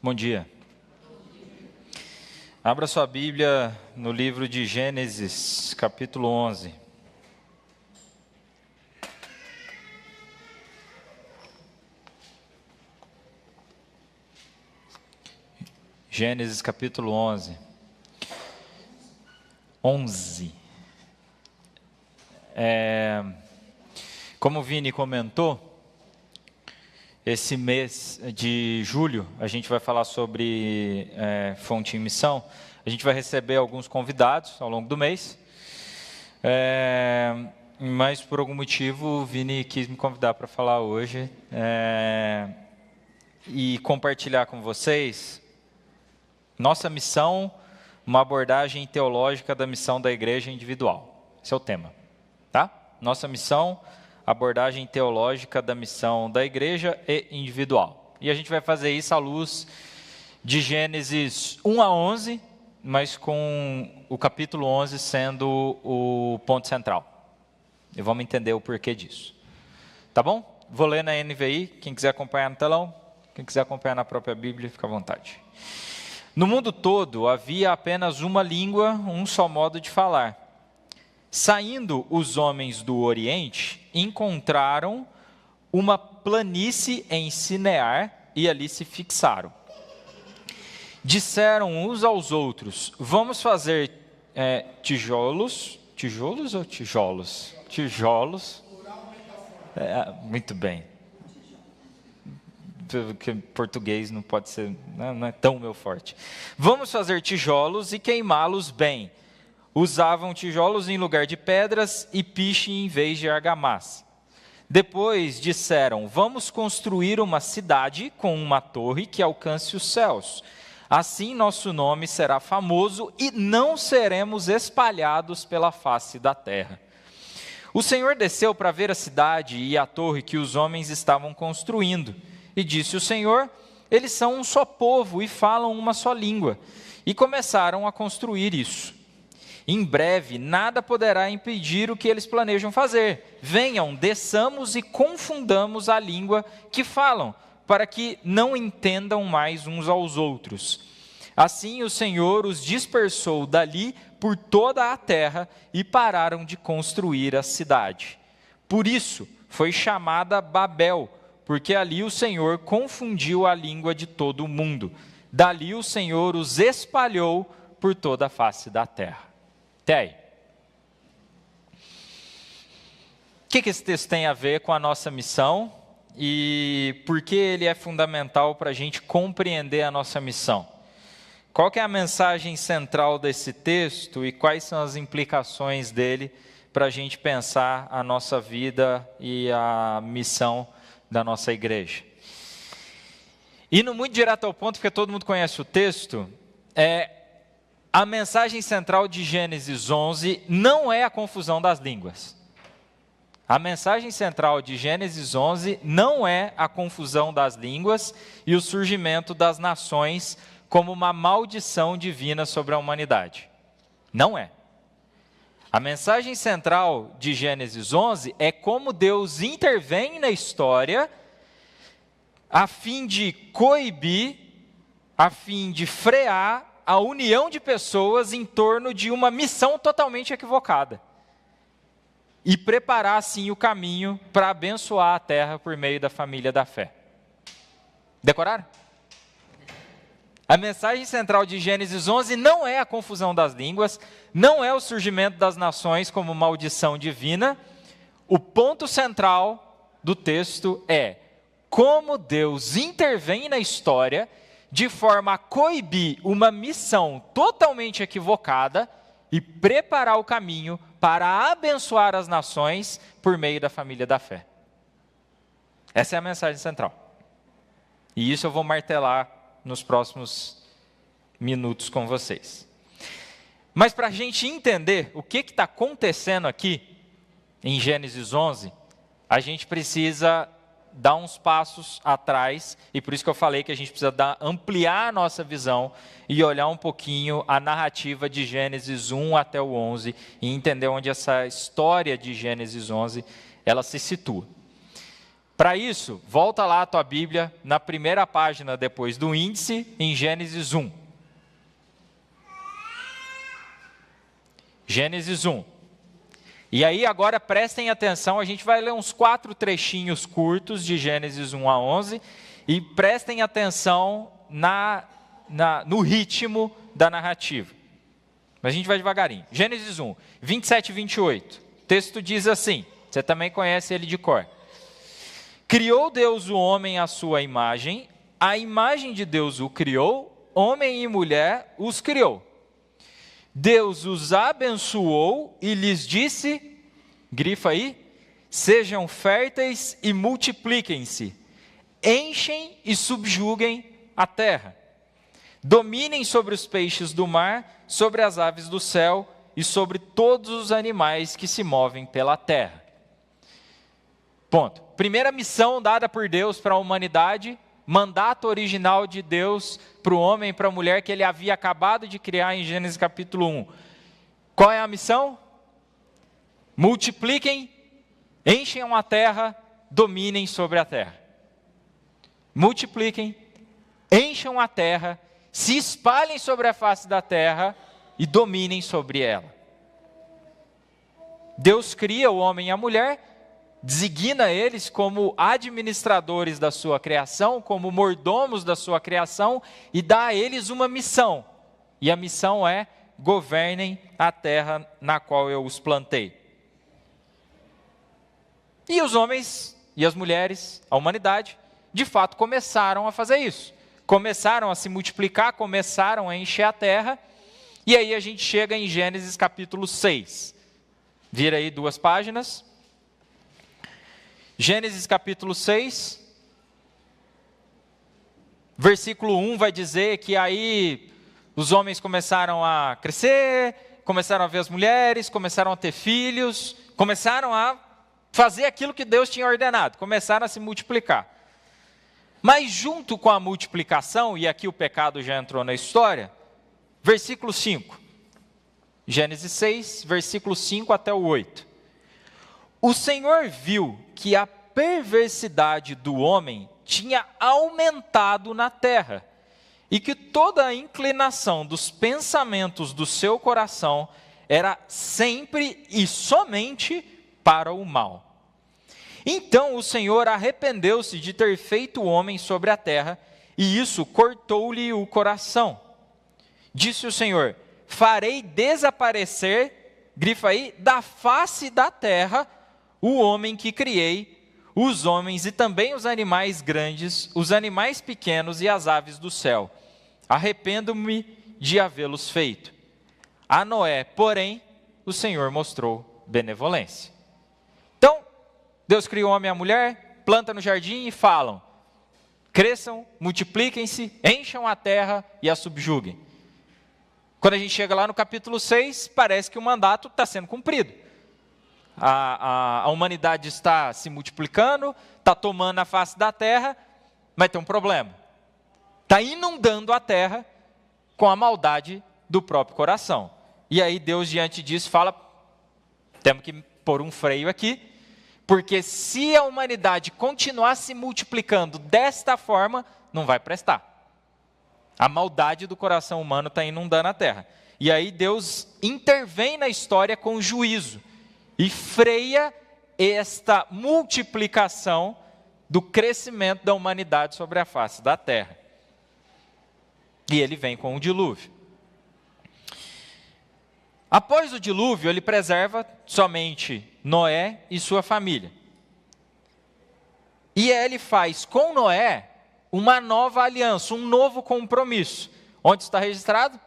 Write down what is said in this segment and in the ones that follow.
Bom dia. Abra sua Bíblia no livro de Gênesis, capítulo 11. Gênesis, capítulo 11. 11. Como o Vini comentou, esse mês de julho, a gente vai falar sobre Fonte em Missão. A gente vai receber alguns convidados ao longo do mês. Mas, por algum motivo, o Vini quis me convidar para falar hoje. E compartilhar com vocês nossa missão, uma abordagem teológica da missão da igreja individual. Esse é o tema, tá? Nossa missão, abordagem teológica da missão da igreja e individual. E a gente vai fazer isso à luz de Gênesis 1 a 11, mas com o capítulo 11 sendo o ponto central. E vamos entender o porquê disso. Tá bom? Vou ler na NVI, quem quiser acompanhar no telão, quem quiser acompanhar na própria Bíblia, fica à vontade. No mundo todo havia apenas uma língua, um só modo de falar. Saindo os homens do Oriente, encontraram uma planície em Sinear e ali se fixaram. Disseram uns aos outros: vamos fazer tijolos ou tijolos? Tijolos. Muito bem. Porque português não pode ser, não é tão meu forte. Vamos fazer tijolos e queimá-los bem. Usavam tijolos em lugar de pedras e piche em vez de argamassa. Depois disseram: vamos construir uma cidade com uma torre que alcance os céus. Assim nosso nome será famoso e não seremos espalhados pela face da terra. O Senhor desceu para ver a cidade e a torre que os homens estavam construindo. E disse o Senhor: eles são um só povo e falam uma só língua. E começaram a construir isso. Em breve, nada poderá impedir o que eles planejam fazer. Venham, desçamos e confundamos a língua que falam, para que não entendam mais uns aos outros. Assim o Senhor os dispersou dali por toda a terra e pararam de construir a cidade. Por isso foi chamada Babel, porque ali o Senhor confundiu a língua de todo o mundo. Dali o Senhor os espalhou por toda a face da terra. Até aí. O que esse texto tem a ver com a nossa missão e por que ele é fundamental para a gente compreender a nossa missão? Qual que é a mensagem central desse texto e quais são as implicações dele para a gente pensar a nossa vida e a missão da nossa igreja? Indo muito direto ao ponto, porque todo mundo conhece o texto, a mensagem central de Gênesis 11 não é a confusão das línguas. A mensagem central de Gênesis 11 não é a confusão das línguas e o surgimento das nações como uma maldição divina sobre a humanidade. Não é. A mensagem central de Gênesis 11 é como Deus intervém na história a fim de coibir, a fim de frear a união de pessoas em torno de uma missão totalmente equivocada. E preparar, assim, o caminho para abençoar a terra por meio da família da fé. Decoraram? A mensagem central de Gênesis 11 não é a confusão das línguas, não é o surgimento das nações como maldição divina. O ponto central do texto é como Deus intervém na história de forma a coibir uma missão totalmente equivocada e preparar o caminho para abençoar as nações por meio da família da fé. Essa é a mensagem central. E isso eu vou martelar nos próximos minutos com vocês. Mas para a gente entender o que está acontecendo aqui em Gênesis 11, a gente precisa dar uns passos atrás, e por isso que eu falei que a gente precisa ampliar a nossa visão e olhar um pouquinho a narrativa de Gênesis 1 até o 11 e entender onde essa história de Gênesis 11 ela se situa. Para isso, volta lá a tua Bíblia, na primeira página depois do índice, em Gênesis 1. Gênesis 1. E aí agora prestem atenção, a gente vai ler uns 4 trechinhos curtos de Gênesis 1 a 11, e prestem atenção no ritmo da narrativa. Mas a gente vai devagarinho. Gênesis 1, 27 e 28. O texto diz assim, você também conhece ele de cor. Criou Deus o homem à sua imagem, a imagem de Deus o criou, homem e mulher os criou. Deus os abençoou e lhes disse, grifa aí, sejam férteis e multipliquem-se, enchem e subjuguem a terra. Dominem sobre os peixes do mar, sobre as aves do céu e sobre todos os animais que se movem pela terra. Ponto. Primeira missão dada por Deus para a humanidade, mandato original de Deus para o homem e para a mulher que ele havia acabado de criar em Gênesis capítulo 1. Qual é a missão? Multipliquem, encham a terra, dominem sobre a terra. Multipliquem, encham a terra, se espalhem sobre a face da terra e dominem sobre ela. Deus cria o homem e a mulher, designa eles como administradores da sua criação, como mordomos da sua criação, e dá a eles uma missão. E a missão é: governem a terra na qual eu os plantei. E os homens e as mulheres, a humanidade, de fato começaram a fazer isso. Começaram a se multiplicar, começaram a encher a terra, e aí a gente chega em Gênesis capítulo 6. Vira aí 2 páginas. Gênesis capítulo 6, versículo 1 vai dizer que aí os homens começaram a crescer, começaram a ver as mulheres, começaram a ter filhos, começaram a fazer aquilo que Deus tinha ordenado, começaram a se multiplicar. Mas junto com a multiplicação, e aqui o pecado já entrou na história, versículo 5, Gênesis 6, versículo 5 até o 8. O Senhor viu que a perversidade do homem tinha aumentado na terra, e que toda a inclinação dos pensamentos do seu coração era sempre e somente para o mal. Então o Senhor arrependeu-se de ter feito o homem sobre a terra, e isso cortou-lhe o coração. Disse o Senhor: farei desaparecer, grifa aí, da face da terra, o homem que criei, os homens e também os animais grandes, os animais pequenos e as aves do céu. Arrependo-me de havê-los feito. A Noé, porém, o Senhor mostrou benevolência. Então, Deus criou o homem e a mulher, planta no jardim e falam: cresçam, multipliquem-se, encham a terra e a subjuguem. Quando a gente chega lá no capítulo 6, parece que o mandato está sendo cumprido. A humanidade está se multiplicando, está tomando a face da terra, mas tem um problema. Está inundando a terra com a maldade do próprio coração. E aí Deus, diante disso, fala: temos que pôr um freio aqui, porque se a humanidade continuar se multiplicando desta forma, não vai prestar. A maldade do coração humano está inundando a terra. E aí Deus intervém na história com juízo e freia esta multiplicação do crescimento da humanidade sobre a face da terra. E ele vem com o dilúvio. Após o dilúvio, ele preserva somente Noé e sua família. E ele faz com Noé uma nova aliança, um novo compromisso. Onde está registrado?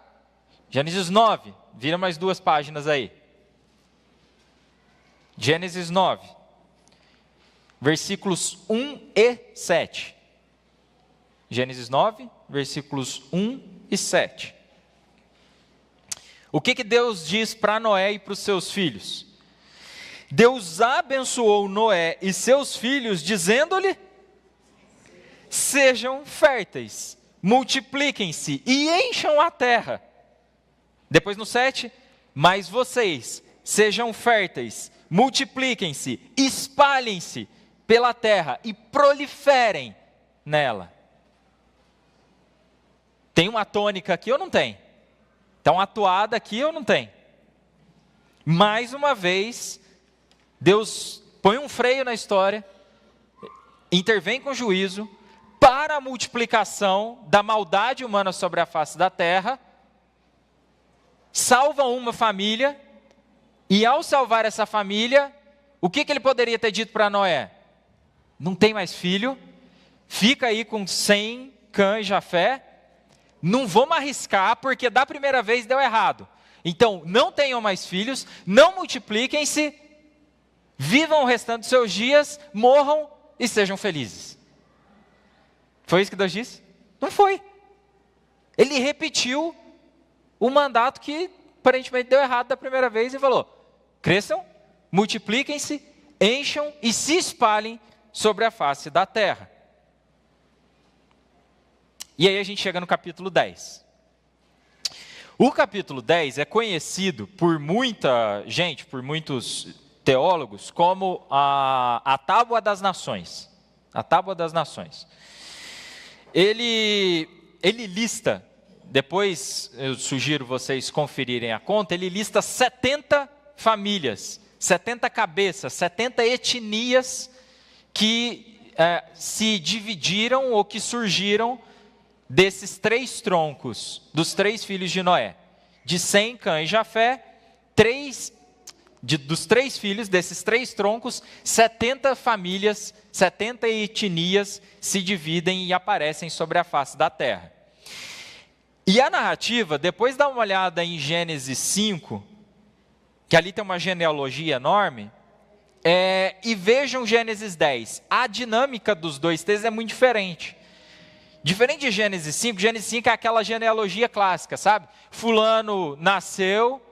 Gênesis 9. Vira mais 2 páginas aí. Gênesis 9, versículos 1 e 7. Gênesis 9, versículos 1 e 7. O que Deus diz para Noé e para os seus filhos? Deus abençoou Noé e seus filhos, dizendo-lhe: sejam férteis, multipliquem-se e encham a terra. Depois no 7, mas vocês sejam férteis, multipliquem-se, espalhem-se pela terra e proliferem nela. Tem uma tônica aqui ou não tem? Tem uma toada aqui ou não tem? Mais uma vez, Deus põe um freio na história, intervém com juízo para a multiplicação da maldade humana sobre a face da terra, salva uma família, e ao salvar essa família, o que ele poderia ter dito para Noé? Não tem mais filho, fica aí com Sem, Cã e Jafé, não vamos arriscar, porque da primeira vez deu errado. Então, não tenham mais filhos, não multipliquem-se, vivam o restante dos seus dias, morram e sejam felizes. Foi isso que Deus disse? Não foi. Ele repetiu o mandato que aparentemente deu errado da primeira vez e falou: cresçam, multipliquem-se, encham e se espalhem sobre a face da terra. E aí a gente chega no capítulo 10. O capítulo 10 é conhecido por muita gente, por muitos teólogos, como a Tábua das Nações. A Tábua das Nações. Ele lista, depois eu sugiro vocês conferirem a conta, ele lista 70 famílias, 70 cabeças, 70 etnias que se dividiram ou que surgiram desses 3 troncos, dos 3 filhos de Noé, de Sem, Cã e Jafé, dos 3 filhos, desses 3 troncos, 70 famílias, 70 etnias se dividem e aparecem sobre a face da terra. E a narrativa, depois dá uma olhada em Gênesis 5, que ali tem uma genealogia enorme, e vejam Gênesis 10. A dinâmica dos 2 textos é muito diferente. Diferente de Gênesis 5 é aquela genealogia clássica, sabe? Fulano nasceu,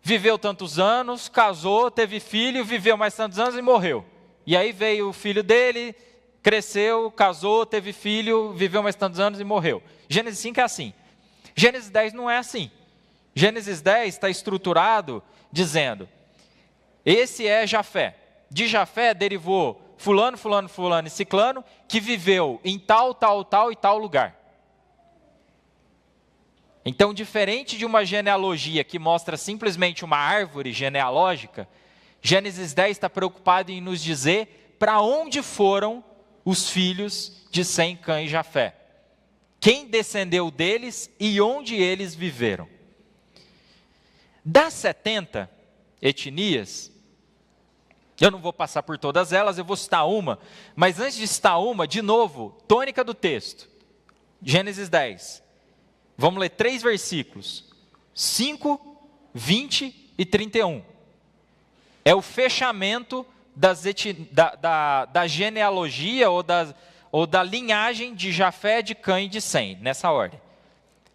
viveu tantos anos, casou, teve filho, viveu mais tantos anos e morreu. E aí veio o filho dele, cresceu, casou, teve filho, viveu mais tantos anos e morreu. Gênesis 5 é assim. Gênesis 10 não é assim. Gênesis 10 está estruturado dizendo: esse é Jafé. De Jafé derivou fulano, fulano, fulano e ciclano, que viveu em tal, tal, tal e tal lugar. Então, diferente de uma genealogia que mostra simplesmente uma árvore genealógica, Gênesis 10 está preocupado em nos dizer para onde foram os filhos de Sem, Cã e Jafé. Quem descendeu deles e onde eles viveram. Das 70 etnias, eu não vou passar por todas elas, eu vou citar uma, mas antes de citar uma, de novo, tônica do texto, Gênesis 10. Vamos ler 3 versículos, 5, 20 e 31. É o fechamento da genealogia ou da linhagem de Jafé, de Cã e de Sem, nessa ordem.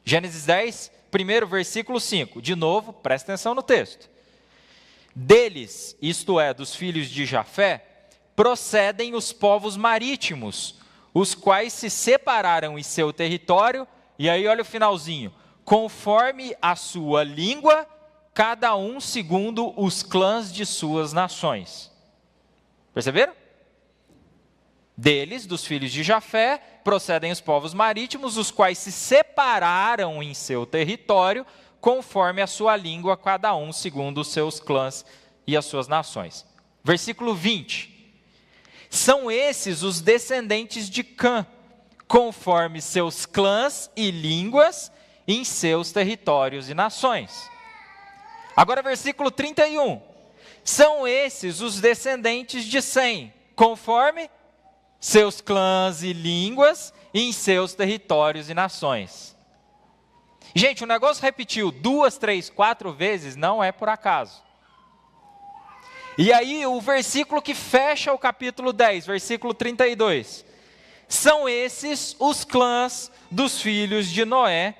Gênesis 10, primeiro versículo 5. De novo, presta atenção no texto. Deles, isto é, dos filhos de Jafé, procedem os povos marítimos, os quais se separaram em seu território, e aí olha o finalzinho, conforme a sua língua, cada um segundo os clãs de suas nações. Perceberam? Deles, dos filhos de Jafé, procedem os povos marítimos, os quais se separaram em seu território, conforme a sua língua, cada um segundo os seus clãs e as suas nações. Versículo 20. São esses os descendentes de Cã, conforme seus clãs e línguas, em seus territórios e nações. Agora versículo 31. São esses os descendentes de Sem, conforme seus clãs e línguas, em seus territórios e nações. Gente, o negócio repetiu 2, 3, 4 vezes, não é por acaso. E aí o versículo que fecha o capítulo 10, versículo 32. São esses os clãs dos filhos de Noé,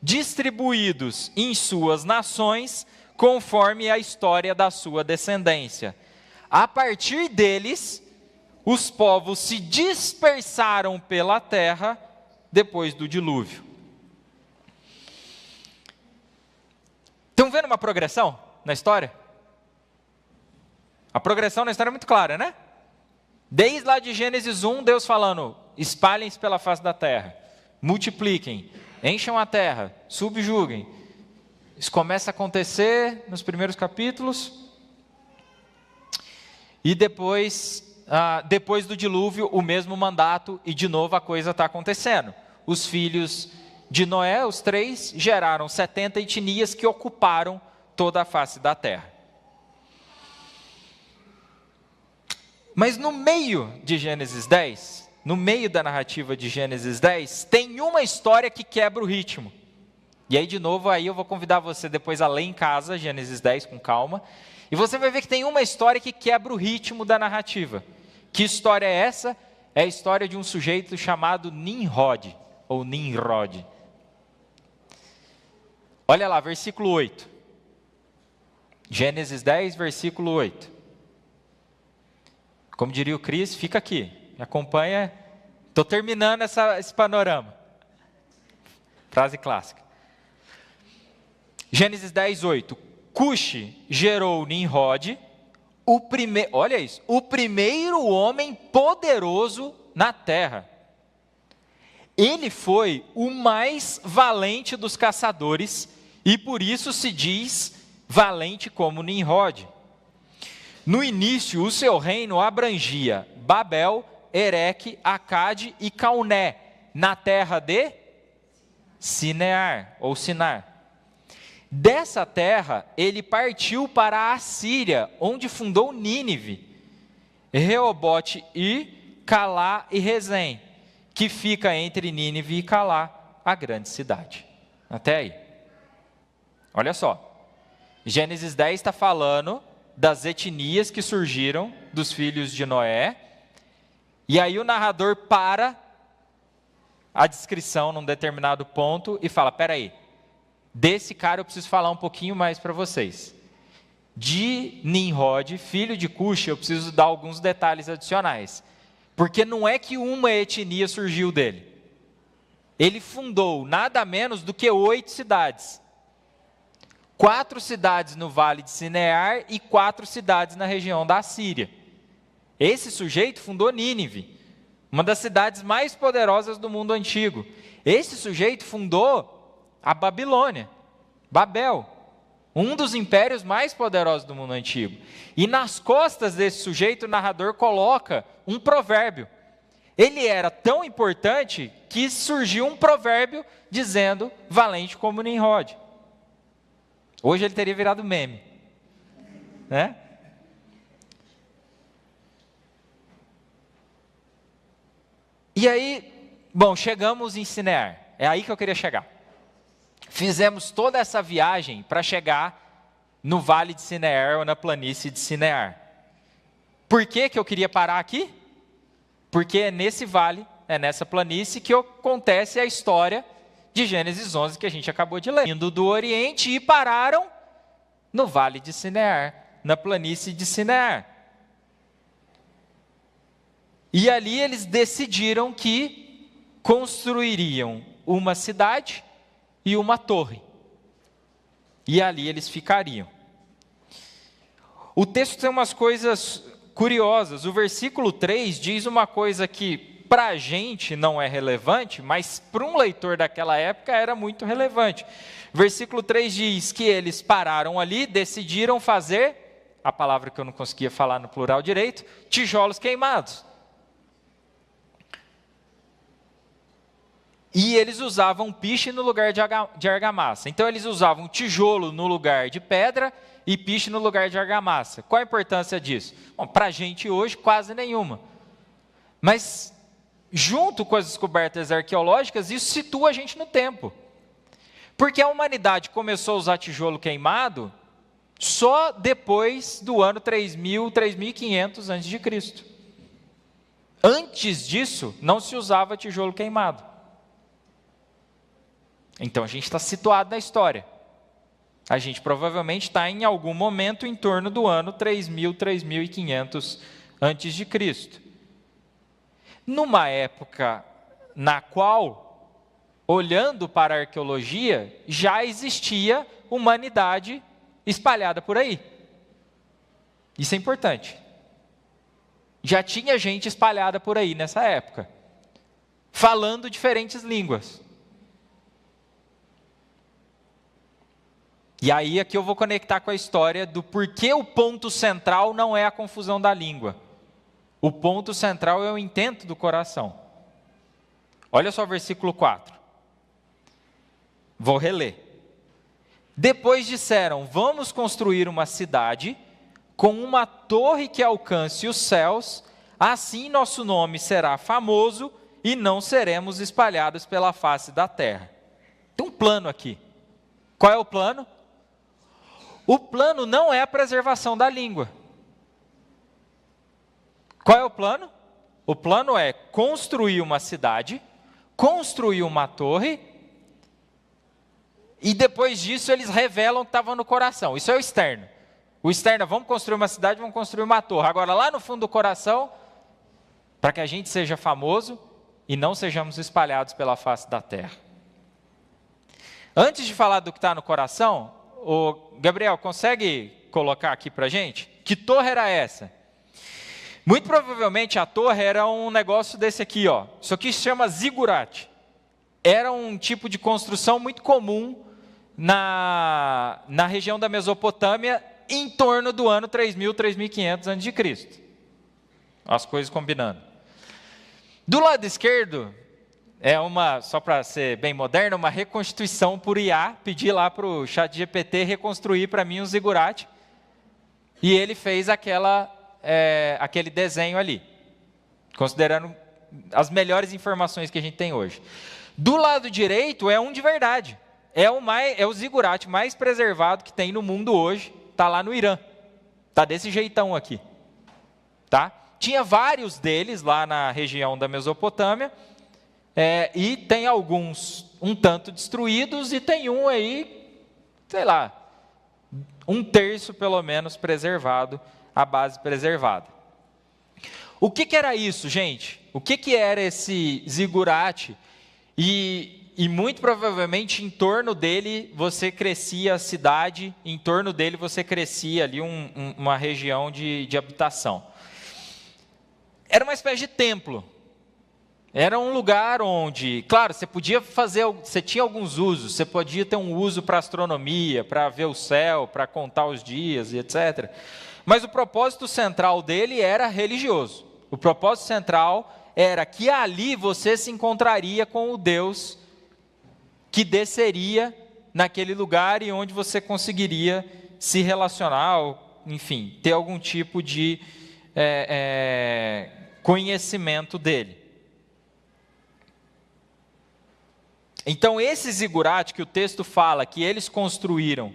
distribuídos em suas nações, conforme a história da sua descendência. A partir deles, os povos se dispersaram pela terra depois do dilúvio. Estão vendo uma progressão na história? A progressão na história é muito clara, né? Desde lá de Gênesis 1, Deus falando, espalhem-se pela face da terra, multipliquem, encham a terra, subjuguem. Isso começa a acontecer nos primeiros capítulos. E depois do dilúvio, o mesmo mandato, e de novo a coisa está acontecendo. Os filhos de Noé, os 3, geraram 70 etnias que ocuparam toda a face da terra. Mas no meio de Gênesis 10, no meio da narrativa de Gênesis 10, tem uma história que quebra o ritmo. E aí, de novo, aí eu vou convidar você depois a ler em casa, Gênesis 10, com calma. E você vai ver que tem uma história que quebra o ritmo da narrativa. Que história é essa? É a história de um sujeito chamado Nimrod, ou Nimrod. Olha lá, versículo 8. Gênesis 10, versículo 8. Como diria o Cris, fica aqui, me acompanha. Estou terminando esse panorama. Frase clássica. Gênesis 10, 8. Cuxi gerou Nimrod, olha isso, o primeiro homem poderoso na terra. Ele foi o mais valente dos caçadores e por isso se diz valente como Nimrod. No início, o seu reino abrangia Babel, Ereque, Acade e Cauné, na terra de Sinear, ou Sinar. Dessa terra, ele partiu para a Síria, onde fundou Nínive, Reobote e Calá e Rezém, que fica entre Nínive e Calá, a grande cidade. Até aí. Olha só, Gênesis 10 está falando das etnias que surgiram dos filhos de Noé, e aí o narrador para a descrição num determinado ponto e fala, peraí, desse cara eu preciso falar um pouquinho mais para vocês. De Nimrod, filho de Cuxi, eu preciso dar alguns detalhes adicionais, porque não é que uma etnia surgiu dele. Ele fundou nada menos do que 8 cidades. 4 cidades no vale de Sinear e 4 cidades na região da Síria. Esse sujeito fundou Nínive, uma das cidades mais poderosas do mundo antigo. Esse sujeito fundou a Babilônia, Babel, um dos impérios mais poderosos do mundo antigo. E nas costas desse sujeito, o narrador coloca um provérbio. Ele era tão importante que surgiu um provérbio dizendo, valente como Nimrod. Hoje ele teria virado meme, né? E aí, bom, chegamos em Sinear, é aí que eu queria chegar. Fizemos toda essa viagem para chegar no vale de Sinear ou na planície de Sinear. Por que eu queria parar aqui? Porque é nesse vale, é nessa planície que acontece a história de Gênesis 11 que a gente acabou de ler. Indo do Oriente e pararam no vale de Sinear, na planície de Sinear. E ali eles decidiram que construiriam uma cidade e uma torre. E ali eles ficariam. O texto tem umas coisas curiosas. O versículo 3 diz uma coisa que para a gente não é relevante, mas para um leitor daquela época era muito relevante. Versículo 3 diz que eles pararam ali, decidiram fazer, a palavra que eu não conseguia falar no plural direito, tijolos queimados. E eles usavam piche no lugar de argamassa. Então eles usavam tijolo no lugar de pedra e piche no lugar de argamassa. Qual a importância disso? Bom, para a gente hoje, quase nenhuma. Mas junto com as descobertas arqueológicas, isso situa a gente no tempo. Porque a humanidade começou a usar tijolo queimado só depois do ano 3000, 3500 a.C. Antes disso, não se usava tijolo queimado. Então a gente está situado na história. A gente provavelmente está em algum momento em torno do ano 3000, 3500 a.C. Numa época na qual, olhando para a arqueologia, já existia humanidade espalhada por aí. Isso é importante. já tinha gente espalhada por aí nessa época, falando diferentes línguas. E aí aqui eu vou conectar com a história do porquê o ponto central não é a confusão da língua. O ponto central é o intento do coração. Olha só o versículo 4. Vou reler. Depois disseram, vamos construir uma cidade com uma torre que alcance os céus, assim nosso nome será famoso e não seremos espalhados pela face da terra. Tem um plano aqui. Qual é o plano? O plano não é a preservação da língua. Qual é o plano? O plano é construir uma cidade, construir uma torre, e depois disso eles revelam o que estava no coração. Isso é o externo. O externo é, vamos construir uma cidade, vamos construir uma torre. Agora, lá no fundo do coração, para que a gente seja famoso e não sejamos espalhados pela face da terra. Antes de falar do que está no coração, o Gabriel, consegue colocar aqui para a gente? Que torre era essa? Muito provavelmente a torre era um negócio desse aqui, ó. Isso aqui se chama zigurate. Era um tipo de construção muito comum na região da Mesopotâmia, em torno do ano 3000, 3500 a.C. As coisas combinando. Do lado esquerdo, só para ser bem moderno, uma reconstituição por IA, pedi lá para o ChatGPT reconstruir para mim um zigurate, e ele fez aquele desenho ali, considerando as melhores informações que a gente tem hoje. Do lado direito é um de verdade, é o zigurate mais preservado que tem no mundo hoje, está lá no Irã, está desse jeitão aqui, tá? Tinha vários deles lá na região da Mesopotâmia, e tem alguns um tanto destruídos, e tem um aí, sei lá, 1/3 pelo menos preservado, a base preservada. O que era isso, gente? O que era esse zigurate? E muito provavelmente em torno dele você crescia a cidade, em torno dele você crescia ali uma região de habitação. Era uma espécie de templo. Era um lugar onde, claro, você tinha alguns usos, você podia ter um uso para astronomia, para ver o céu, para contar os dias e etc. Mas o propósito central dele era religioso. O propósito central era que ali você se encontraria com o Deus que desceria naquele lugar e onde você conseguiria se relacionar, ou, enfim, ter algum tipo de conhecimento dele. Então, esse zigurate que o texto fala que eles construíram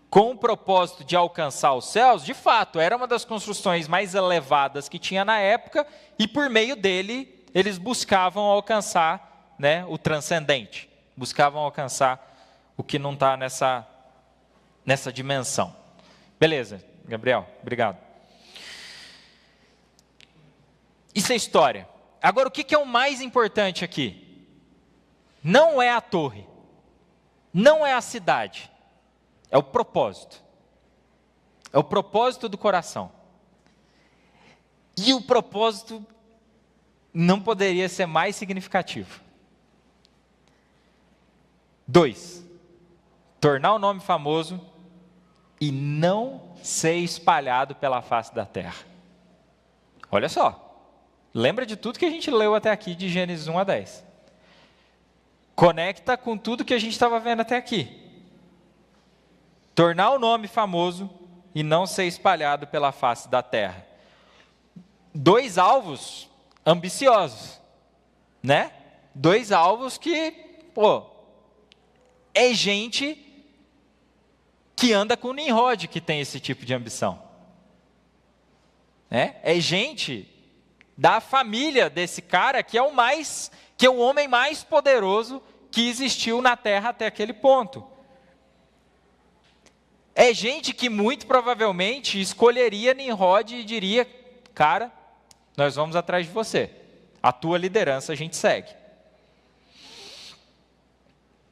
com o propósito de alcançar os céus, de fato, era uma das construções mais elevadas que tinha na época, e por meio dele, eles buscavam alcançar, né, o transcendente, buscavam alcançar o que não está nessa dimensão. Beleza, Gabriel, obrigado. Isso é história. Agora, o que é o mais importante aqui? Não é a torre, não é a cidade, é o propósito. É o propósito do coração. E o propósito não poderia ser mais significativo. 2, tornar o nome famoso e não ser espalhado pela face da terra. Olha só, lembra de tudo que a gente leu até aqui de Gênesis 1 a 10. Conecta com tudo que a gente estava vendo até aqui. Tornar o nome famoso e não ser espalhado pela face da terra. 2 alvos ambiciosos, né? 2 alvos que, é gente que anda com Nimrod que tem esse tipo de ambição. É gente da família desse cara que é o homem mais poderoso que existiu na terra até aquele ponto. É gente que muito provavelmente escolheria Nimrod e diria, cara, nós vamos atrás de você. A tua liderança a gente segue.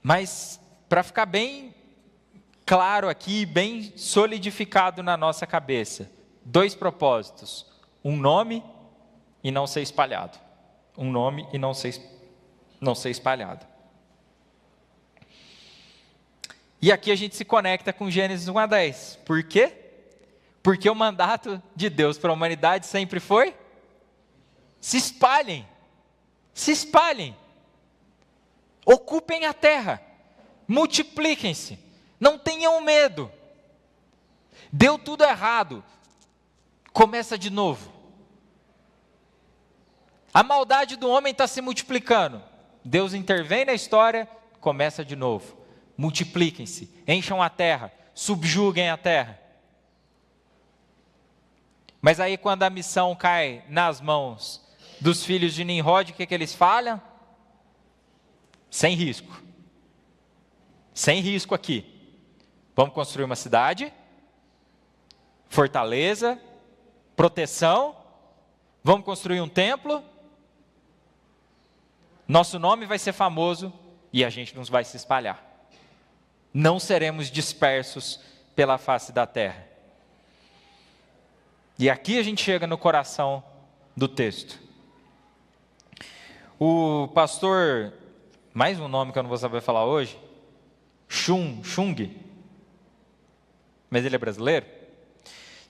Mas, para ficar bem claro aqui, bem solidificado na nossa cabeça, 2 propósitos. Um nome e não ser espalhado. Um nome e não ser espalhado. E aqui a gente se conecta com Gênesis 1 a 10. Por quê? Porque o mandato de Deus para a humanidade sempre foi: se espalhem, se espalhem, ocupem a terra, multipliquem-se, não tenham medo. Deu tudo errado, começa de novo. A maldade do homem está se multiplicando. Deus intervém na história, começa de novo. Multipliquem-se, encham a terra, subjuguem a terra. Mas aí quando a missão cai nas mãos dos filhos de Nimrod, o que eles falam? Sem risco. Sem risco aqui. Vamos construir uma cidade, fortaleza, proteção, vamos construir um templo, nosso nome vai ser famoso e a gente não vai se espalhar. Não seremos dispersos pela face da terra. E aqui a gente chega no coração do texto. O pastor, mais um nome que eu não vou saber falar hoje, Chung, mas ele é brasileiro,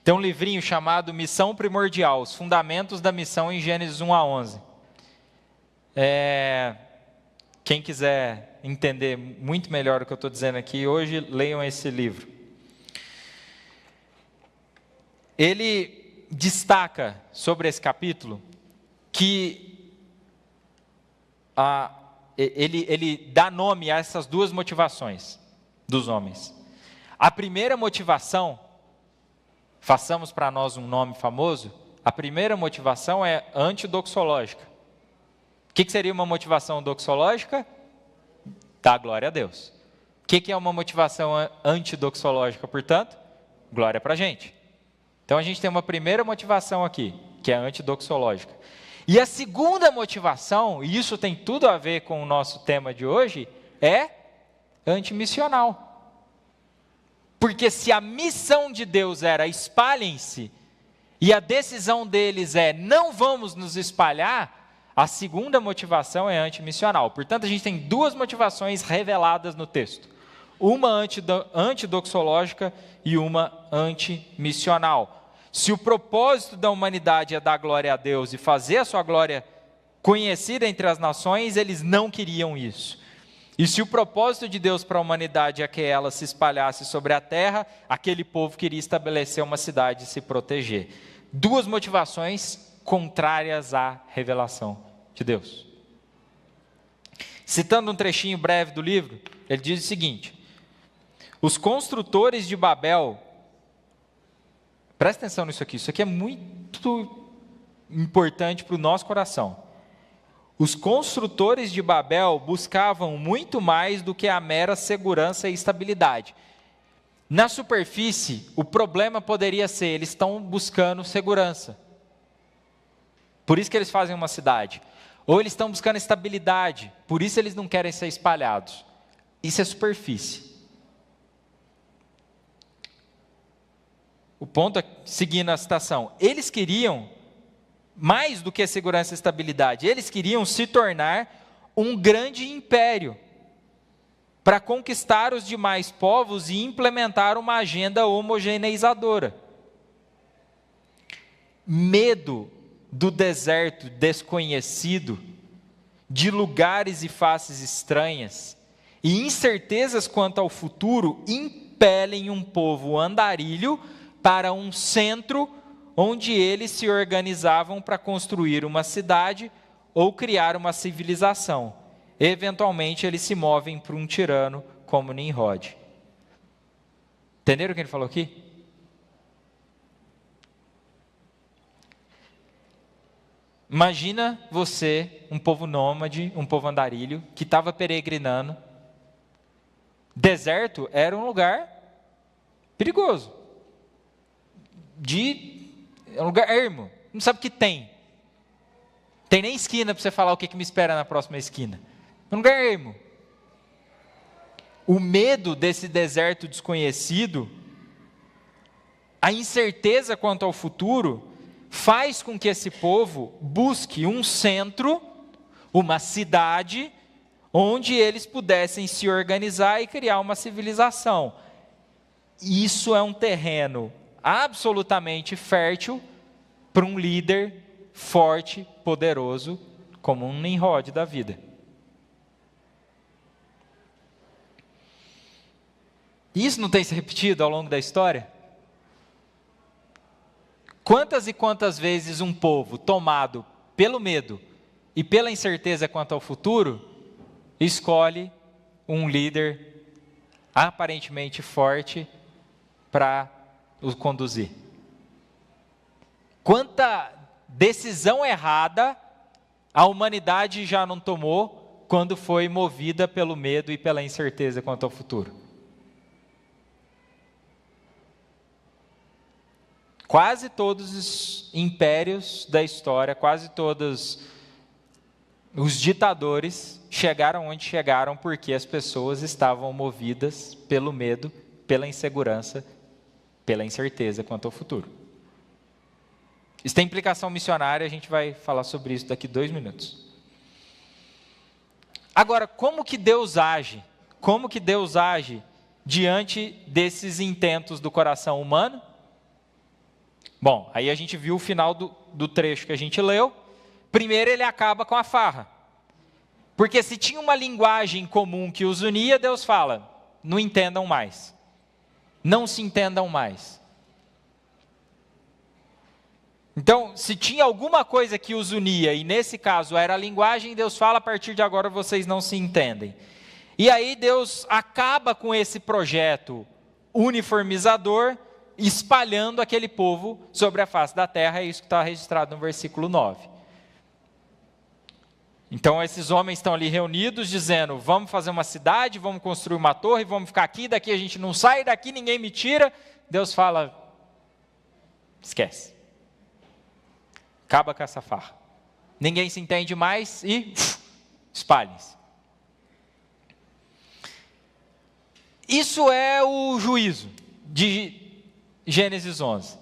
tem um livrinho chamado Missão Primordial, os fundamentos da missão em Gênesis 1 a 11. Quem quiser entender muito melhor o que eu estou dizendo aqui hoje, leiam esse livro. Ele destaca sobre esse capítulo que ele dá nome a essas duas motivações dos homens. A primeira motivação, façamos para nós um nome famoso, a primeira motivação é antidoxológica. O que seria uma motivação doxológica? Dar glória a Deus. O que é uma motivação antidoxológica, portanto? Glória para a gente. Então a gente tem uma primeira motivação aqui, que é antidoxológica. E a segunda motivação, e isso tem tudo a ver com o nosso tema de hoje, é antimissional. Porque se a missão de Deus era espalhem-se, e a decisão deles é não vamos nos espalhar, a segunda motivação é antimissional. Portanto, a gente tem duas motivações reveladas no texto. Uma antidoxológica e uma antimissional. Se o propósito da humanidade é dar glória a Deus e fazer a sua glória conhecida entre as nações, eles não queriam isso. E se o propósito de Deus para a humanidade é que ela se espalhasse sobre a terra, aquele povo queria estabelecer uma cidade e se proteger. Duas motivações contrárias à revelação de Deus. Citando um trechinho breve do livro, ele diz o seguinte: os construtores de Babel, presta atenção nisso aqui, isso aqui é muito importante para o nosso coração. Os construtores de Babel buscavam muito mais do que a mera segurança e estabilidade. Na superfície, o problema poderia ser, eles estão buscando segurança. Por isso que eles fazem uma cidade. Ou eles estão buscando estabilidade, por isso eles não querem ser espalhados. Isso é superfície. O ponto é, seguindo a citação, eles queriam mais do que segurança e estabilidade, eles queriam se tornar um grande império para conquistar os demais povos e implementar uma agenda homogeneizadora. Medo do deserto desconhecido, de lugares e faces estranhas, e incertezas quanto ao futuro, impelem um povo andarilho para um centro onde eles se organizavam para construir uma cidade ou criar uma civilização. Eventualmente eles se movem para um tirano como Nimrod. Entenderam o que ele falou aqui? Imagina você, um povo nômade, um povo andarilho, que estava peregrinando. Deserto era um lugar perigoso. É um lugar ermo. Não sabe o que tem. Tem nem esquina para você falar o que me espera na próxima esquina. É um lugar ermo. O medo desse deserto desconhecido, a incerteza quanto ao futuro, faz com que esse povo busque um centro, uma cidade, onde eles pudessem se organizar e criar uma civilização. Isso é um terreno absolutamente fértil para um líder forte, poderoso, como um Nimrod da vida. Isso não tem se repetido ao longo da história? Quantas e quantas vezes um povo tomado pelo medo e pela incerteza quanto ao futuro, escolhe um líder aparentemente forte para o conduzir? Quanta decisão errada a humanidade já não tomou quando foi movida pelo medo e pela incerteza quanto ao futuro? Quase todos os impérios da história, quase todos os ditadores chegaram onde chegaram porque as pessoas estavam movidas pelo medo, pela insegurança, pela incerteza quanto ao futuro. Isso tem implicação missionária, a gente vai falar sobre isso daqui 2 minutos. Agora, como que Deus age? Como que Deus age diante desses intentos do coração humano? Bom, aí a gente viu o final do trecho que a gente leu. Primeiro ele acaba com a farra. Porque se tinha uma linguagem comum que os unia, Deus fala, não entendam mais. Não se entendam mais. Então, se tinha alguma coisa que os unia, e nesse caso era a linguagem, Deus fala, a partir de agora vocês não se entendem. E aí Deus acaba com esse projeto uniformizador, espalhando aquele povo sobre a face da terra, é isso que está registrado no versículo 9. Então esses homens estão ali reunidos, dizendo, vamos fazer uma cidade, vamos construir uma torre, vamos ficar aqui, daqui a gente não sai, daqui ninguém me tira. Deus fala, esquece. Acaba com essa farra. Ninguém se entende mais e espalhem-se. Isso é o juízo de Gênesis 11.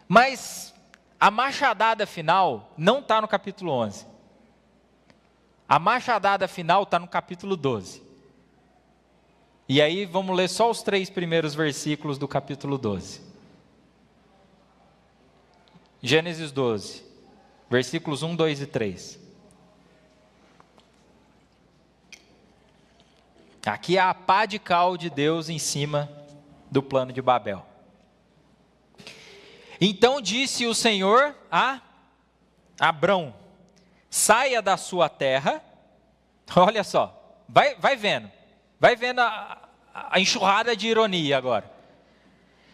Mas a machadada final não está no capítulo 11. A machadada final está no capítulo 12. E aí vamos ler só os 3 primeiros versículos do capítulo 12. Gênesis 12, versículos 1, 2 e 3. Aqui é a pá de cal de Deus em cima do plano de Babel. Então disse o Senhor a Abrão, saia da sua terra, olha só, vai vendo a enxurrada de ironia agora.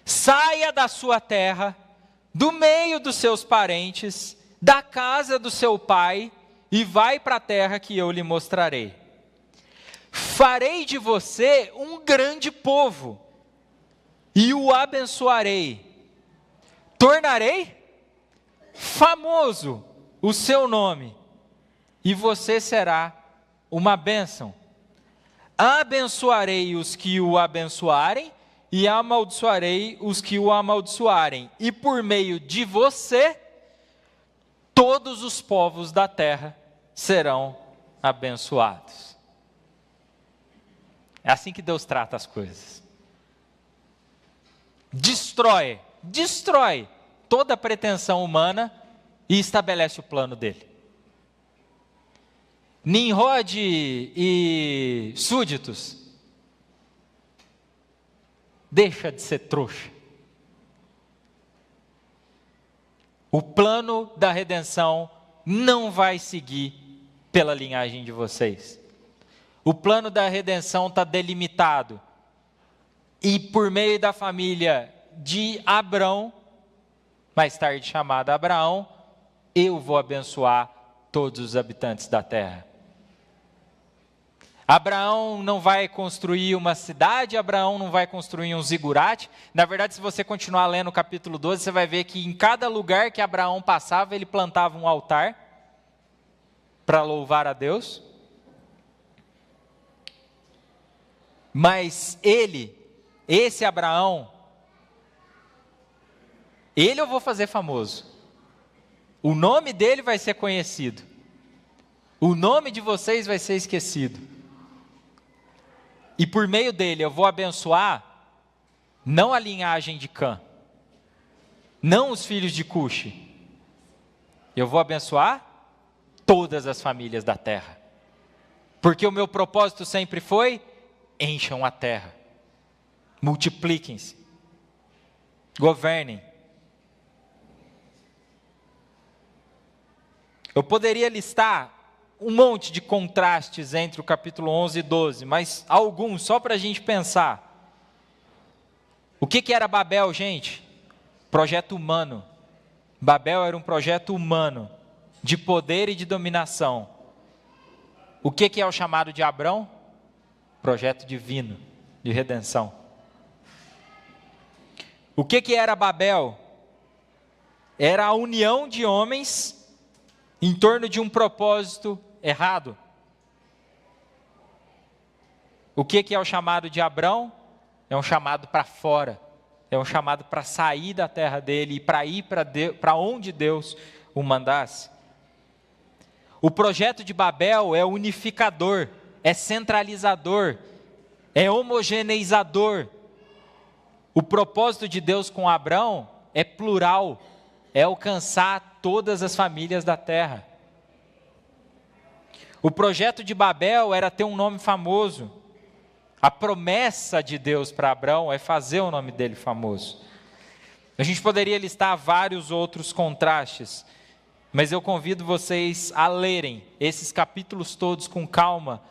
Saia da sua terra, do meio dos seus parentes, da casa do seu pai, e vai para a terra que eu lhe mostrarei. Farei de você um grande povo, e o abençoarei. Tornarei famoso o seu nome, e você será uma bênção. Abençoarei os que o abençoarem, e amaldiçoarei os que o amaldiçoarem. E por meio de você, todos os povos da terra serão abençoados. É assim que Deus trata as coisas. Destrói toda a pretensão humana e estabelece o plano dele. Nimrod e súditos, deixa de ser trouxa. O plano da redenção não vai seguir pela linhagem de vocês. O plano da redenção está delimitado. E por meio da família de Abrão, mais tarde chamada Abraão, eu vou abençoar todos os habitantes da terra. Abraão não vai construir uma cidade, Abraão não vai construir um zigurate. Na verdade, se você continuar lendo o capítulo 12, você vai ver que em cada lugar que Abraão passava, ele plantava um altar para louvar a Deus. Mas esse Abraão, ele eu vou fazer famoso. O nome dele vai ser conhecido. O nome de vocês vai ser esquecido. E por meio dele eu vou abençoar não a linhagem de Cã, não os filhos de Cuxi. Eu vou abençoar todas as famílias da terra. Porque o meu propósito sempre foi: encham a terra, multipliquem-se, governem. Eu poderia listar um monte de contrastes entre o capítulo 11 e 12, mas alguns, só para a gente pensar. O que era Babel, gente? Projeto humano. Babel era um projeto humano, de poder e de dominação. O que é o chamado de Abrão? Projeto divino, de redenção. O que era Babel? Era a união de homens em torno de um propósito errado. O que é o chamado de Abrão? É um chamado para fora. É um chamado para sair da terra dele e para ir para onde Deus o mandasse. O projeto de Babel é unificador, é centralizador, é homogeneizador. O propósito de Deus com Abrão é plural, é alcançar todas as famílias da terra. O projeto de Babel era ter um nome famoso. A promessa de Deus para Abrão é fazer o nome dele famoso. A gente poderia listar vários outros contrastes, mas eu convido vocês a lerem esses capítulos todos com calma,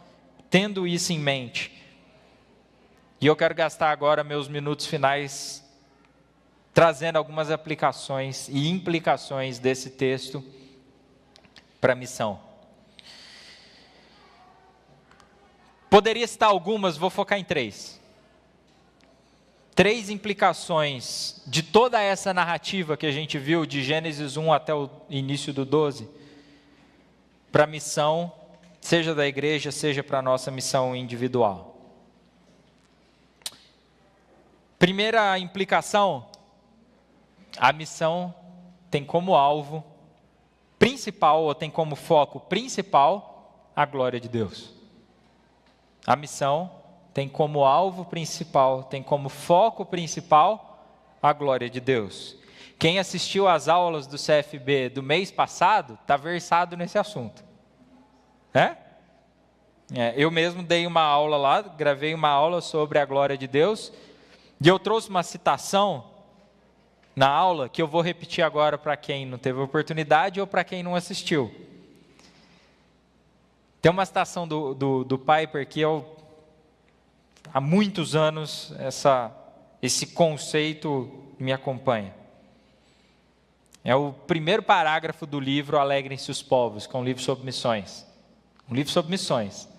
tendo isso em mente. E eu quero gastar agora meus minutos finais trazendo algumas aplicações e implicações desse texto para a missão. Poderia citar algumas, vou focar em três. Três implicações de toda essa narrativa que a gente viu, de Gênesis 1 até o início do 12, para a missão, seja da igreja, seja para a nossa missão individual. Primeira implicação, a missão tem como alvo principal, ou tem como foco principal, a glória de Deus. A missão tem como alvo principal, tem como foco principal a glória de Deus. Quem assistiu às aulas do CFB do mês passado, está versado nesse assunto. Eu mesmo dei uma aula lá, gravei uma aula sobre a glória de Deus, e eu trouxe uma citação na aula, que eu vou repetir agora para quem não teve oportunidade ou para quem não assistiu. Tem uma citação do Piper que há muitos anos esse conceito me acompanha. É o primeiro parágrafo do livro Alegrem-se os Povos, que é um livro sobre missões. Um livro sobre missões.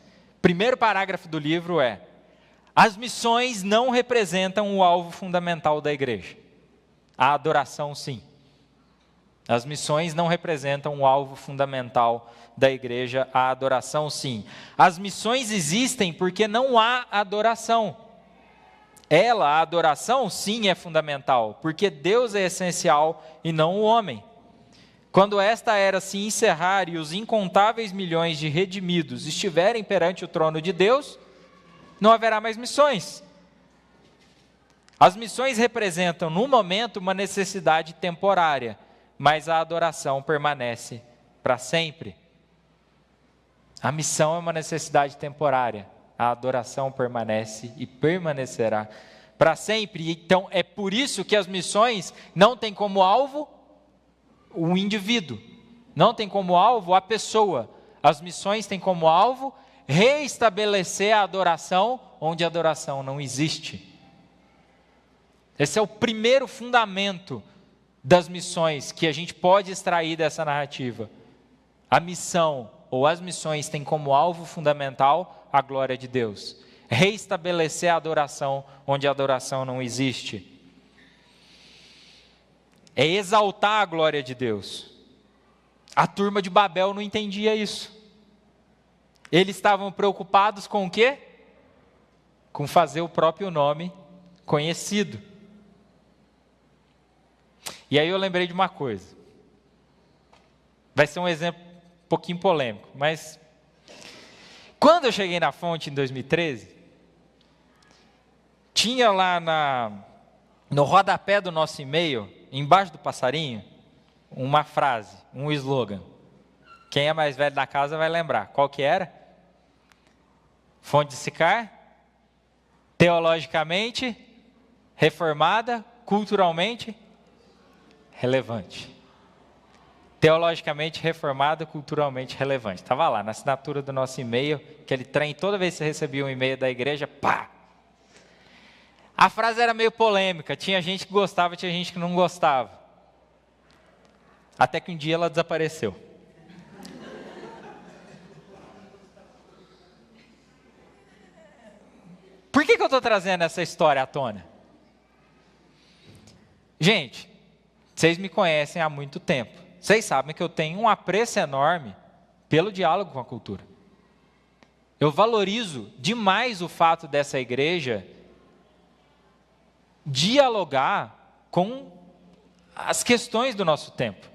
Primeiro parágrafo do livro é: as missões não representam o alvo fundamental da igreja. A adoração, sim. As missões não representam o alvo fundamental da igreja, a adoração, sim. As missões existem porque não há adoração. A adoração, sim, é fundamental, porque Deus é essencial e não o homem. Quando esta era se encerrar e os incontáveis milhões de redimidos estiverem perante o trono de Deus, não haverá mais missões. As missões representam, no momento, uma necessidade temporária, mas a adoração permanece para sempre. A missão é uma necessidade temporária, a adoração permanece e permanecerá para sempre. Então, é por isso que as missões não têm como alvo o indivíduo, não tem como alvo a pessoa. As missões têm como alvo reestabelecer a adoração onde a adoração não existe. Esse é o primeiro fundamento das missões que a gente pode extrair dessa narrativa. A missão ou as missões têm como alvo fundamental a glória de Deus. Reestabelecer a adoração onde a adoração não existe. É exaltar a glória de Deus. A turma de Babel não entendia isso. Eles estavam preocupados com o quê? Com fazer o próprio nome conhecido. E aí eu lembrei de uma coisa. Vai ser um exemplo um pouquinho polêmico, mas quando eu cheguei na Fonte em 2013, tinha lá no rodapé do nosso e-mail, embaixo do passarinho, uma frase, um slogan. Quem é mais velho da casa vai lembrar. Qual que era? Fonte de Sicar, teologicamente reformada, culturalmente relevante. Teologicamente reformada, culturalmente relevante. Estava lá, na assinatura do nosso e-mail, aquele trem, toda vez que você recebia um e-mail da igreja, pá! A frase era meio polêmica, tinha gente que gostava, tinha gente que não gostava. Até que um dia ela desapareceu. Por que eu estou trazendo essa história à tona? Gente, vocês me conhecem há muito tempo. Vocês sabem que eu tenho um apreço enorme pelo diálogo com a cultura. Eu valorizo demais o fato dessa igreja dialogar com as questões do nosso tempo,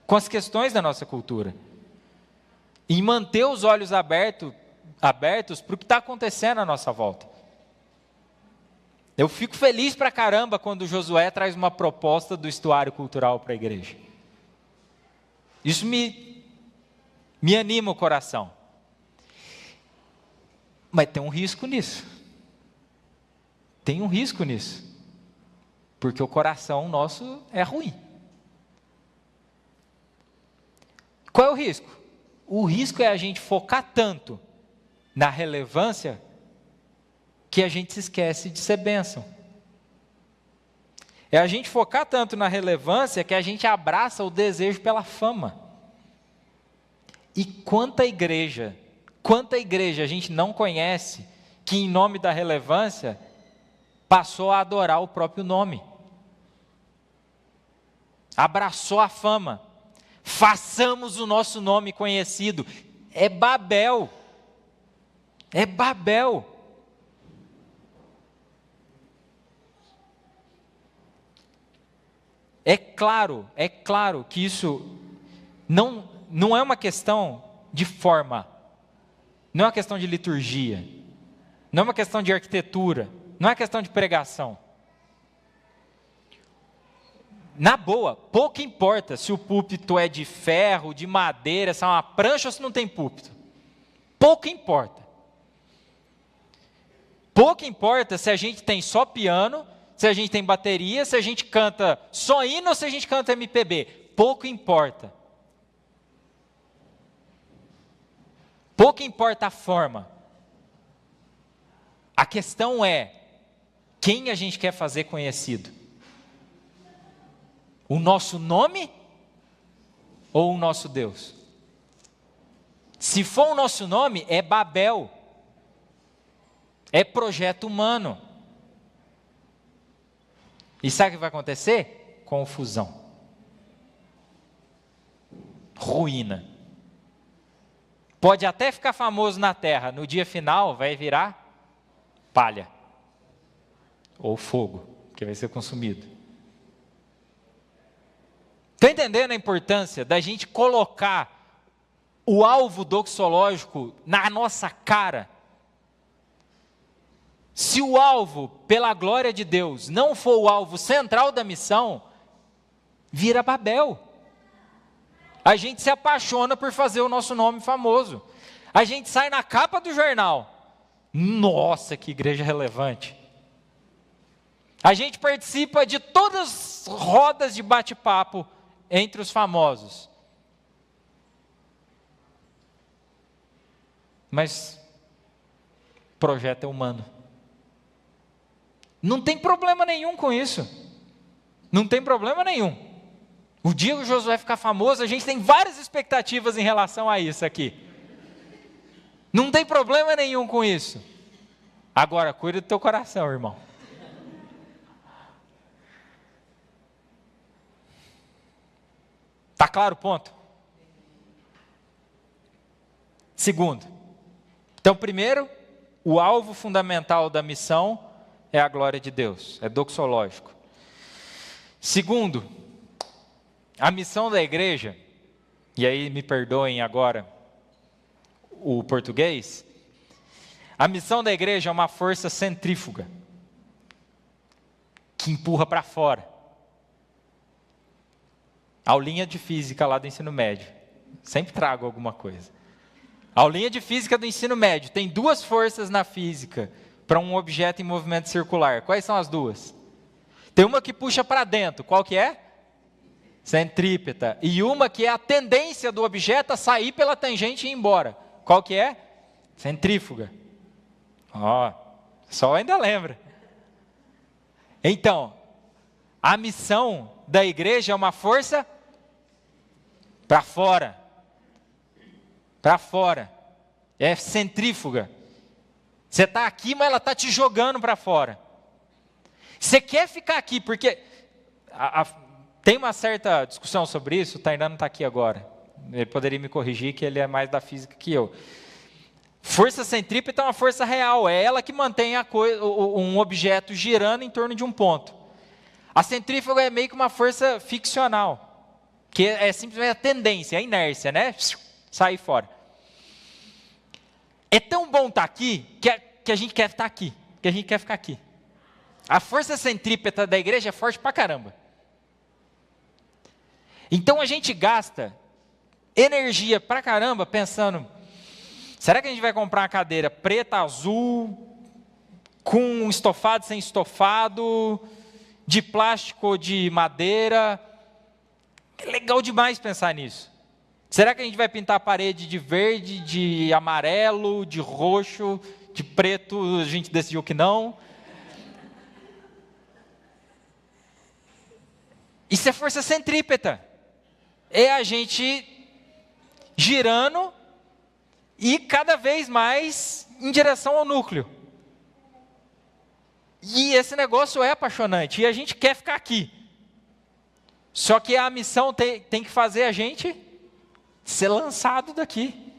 com as questões da nossa cultura. E manter os olhos abertos para o que está acontecendo à nossa volta. Eu fico feliz pra caramba quando o Josué traz uma proposta do estuário cultural para a igreja. Isso me anima o coração. Mas tem um risco nisso. Tem um risco nisso. Porque o coração nosso é ruim. Qual é o risco? O risco é a gente focar tanto na relevância que a gente se esquece de ser bênção. É a gente focar tanto na relevância que a gente abraça o desejo pela fama. E quanta igreja a gente não conhece que em nome da relevância passou a adorar o próprio nome. Abraçou a fama. Façamos o nosso nome conhecido. É Babel. É Babel. É claro que isso não é uma questão de forma, não é uma questão de liturgia, não é uma questão de arquitetura, não é uma questão de pregação. Na boa, pouco importa se o púlpito é de ferro, de madeira, se é uma prancha ou se não tem púlpito. Pouco importa. Pouco importa se a gente tem só piano, se a gente tem bateria, se a gente canta só hino ou se a gente canta MPB. Pouco importa. Pouco importa a forma. A questão é, quem a gente quer fazer conhecido? O nosso nome ou o nosso Deus? Se for o nosso nome, é Babel. É projeto humano. E sabe o que vai acontecer? Confusão. Ruína. Pode até ficar famoso na terra, no dia final vai virar palha. Ou fogo, que vai ser consumido. Está entendendo a importância da gente colocar o alvo doxológico na nossa cara? Se o alvo, pela glória de Deus, não for o alvo central da missão, vira Babel. A gente se apaixona por fazer o nosso nome famoso. A gente sai na capa do jornal. Nossa, que igreja relevante. A gente participa de todas as rodas de bate-papo entre os famosos. Mas o projeto é humano. Não tem problema nenhum com isso. Não tem problema nenhum. O dia que o Josué ficar famoso, a gente tem várias expectativas em relação a isso aqui. Não tem problema nenhum com isso. Agora, cuida do teu coração, irmão. Tá claro o ponto? Segundo. Então, primeiro, o alvo fundamental da missão é a glória de Deus, é doxológico. Segundo, a missão da igreja e aí me perdoem agora o português, a missão da igreja é uma força centrífuga, que empurra para fora. Aulinha de física lá do ensino médio, sempre trago alguma coisa. Aulinha de física do ensino médio, tem duas forças na física, para um objeto em movimento circular. Quais são as duas? Tem uma que puxa para dentro, qual que é? Centrípeta. E uma que é a tendência do objeto a sair pela tangente e ir embora. Qual que é? Centrífuga. Ó, só ainda lembra. Então, a missão da igreja é uma força para fora. Para fora. É centrífuga. Você está aqui, mas ela está te jogando para fora. Você quer ficar aqui, porque tem uma certa discussão sobre isso, o Tainan não está aqui agora. Ele poderia me corrigir, que ele é mais da física que eu. Força centrípeta é uma força real, é ela que mantém um objeto girando em torno de um ponto. A centrífuga é meio que uma força ficcional, que é simplesmente a tendência, a inércia, né? Sair fora. É tão bom estar aqui, que a gente quer estar aqui, que a gente quer ficar aqui. A força centrípeta da igreja é forte pra caramba. Então a gente gasta energia pra caramba pensando, será que a gente vai comprar uma cadeira preta, azul, com estofado, sem estofado, de plástico ou de madeira? É legal demais pensar nisso. Será que a gente vai pintar a parede de verde, de amarelo, de roxo, de preto? A gente decidiu que não. Isso é força centrípeta. É a gente girando e cada vez mais em direção ao núcleo. E esse negócio é apaixonante e a gente quer ficar aqui. Só que a missão tem que fazer a gente ser lançado daqui.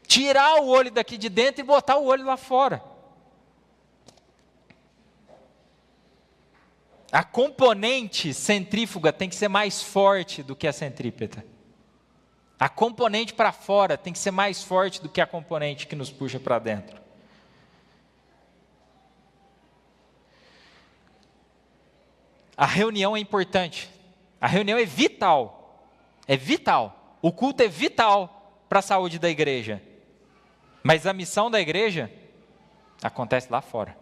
Tirar o olho daqui de dentro e botar o olho lá fora. A componente centrífuga tem que ser mais forte do que a centrípeta. A componente para fora tem que ser mais forte do que a componente que nos puxa para dentro. A reunião é importante. A reunião é vital. É vital. O culto é vital para a saúde da igreja. Mas a missão da igreja acontece lá fora.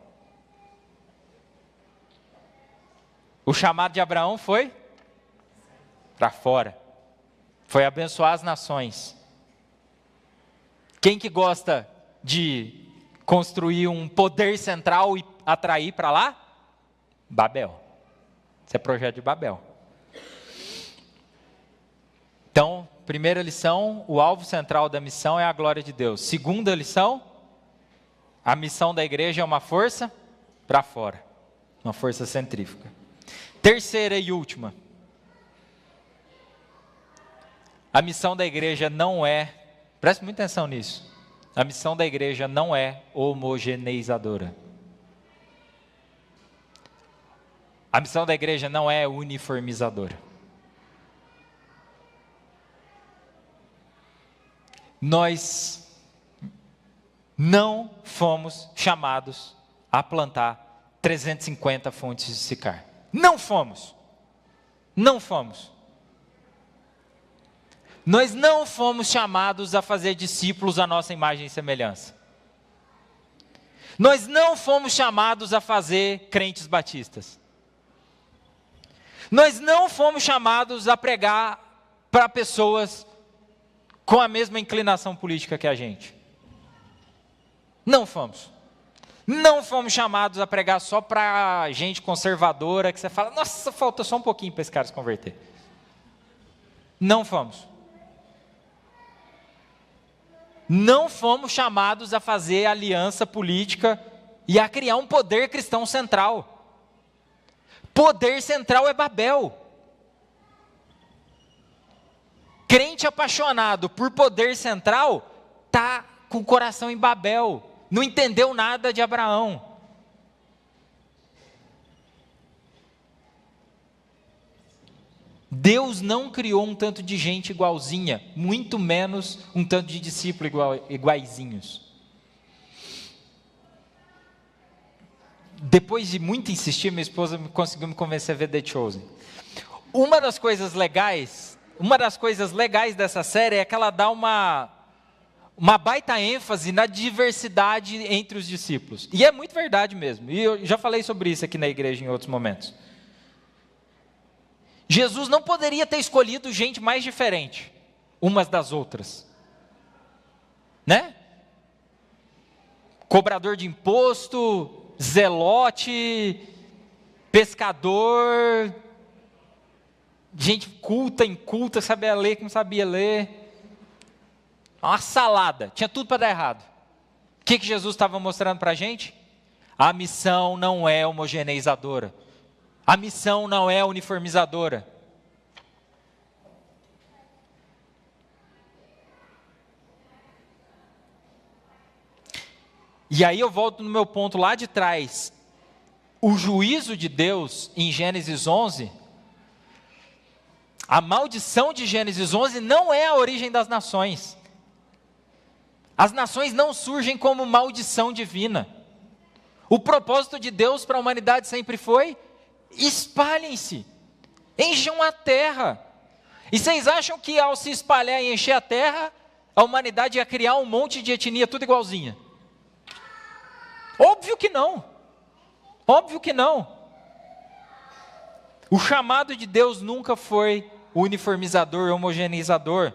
O chamado de Abraão foi para fora. Foi abençoar as nações. Quem que gosta de construir um poder central e atrair para lá? Babel. Isso é projeto de Babel. Então, primeira lição, o alvo central da missão é a glória de Deus. Segunda lição, a missão da igreja é uma força para fora. Uma força centrífuga. Terceira e última. A missão da igreja não é, preste muita atenção nisso, a missão da igreja não é homogeneizadora. A missão da igreja não é uniformizadora. Nós não fomos chamados a plantar 350 fontes de Sicar. Não fomos. Não fomos. Nós não fomos chamados a fazer discípulos à nossa imagem e semelhança. Nós não fomos chamados a fazer crentes batistas. Nós não fomos chamados a pregar para pessoas com a mesma inclinação política que a gente. Não fomos. Não fomos chamados a pregar só para gente conservadora, que você fala, nossa, falta só um pouquinho para esse cara se converter. Não fomos. Não fomos chamados a fazer aliança política e a criar um poder cristão central. Poder central é Babel. Crente apaixonado por poder central está com o coração em Babel. Não entendeu nada de Abraão. Deus não criou um tanto de gente igualzinha, muito menos um tanto de discípulos iguaizinhos. Depois de muito insistir, minha esposa conseguiu me convencer a ver The Chosen. Uma das coisas legais dessa série é que ela dá uma baita ênfase na diversidade entre os discípulos. E é muito verdade mesmo. E eu já falei sobre isso aqui na igreja em outros momentos. Jesus não poderia ter escolhido gente mais diferente, umas das outras. Né? Cobrador de imposto, zelote, pescador, gente culta, inculta, sabia ler, que não sabia ler. Uma salada, tinha tudo para dar errado. O que Jesus estava mostrando para a gente? A missão não é homogeneizadora. A missão não é uniformizadora. E aí eu volto no meu ponto lá de trás. O juízo de Deus em Gênesis 11, a maldição de Gênesis 11 não é a origem das nações. As nações não surgem como maldição divina. O propósito de Deus para a humanidade sempre foi: espalhem-se, encham a terra. E vocês acham que ao se espalhar e encher a terra, a humanidade ia criar um monte de etnia tudo igualzinha? Óbvio que não. Óbvio que não. O chamado de Deus nunca foi uniformizador, homogeneizador.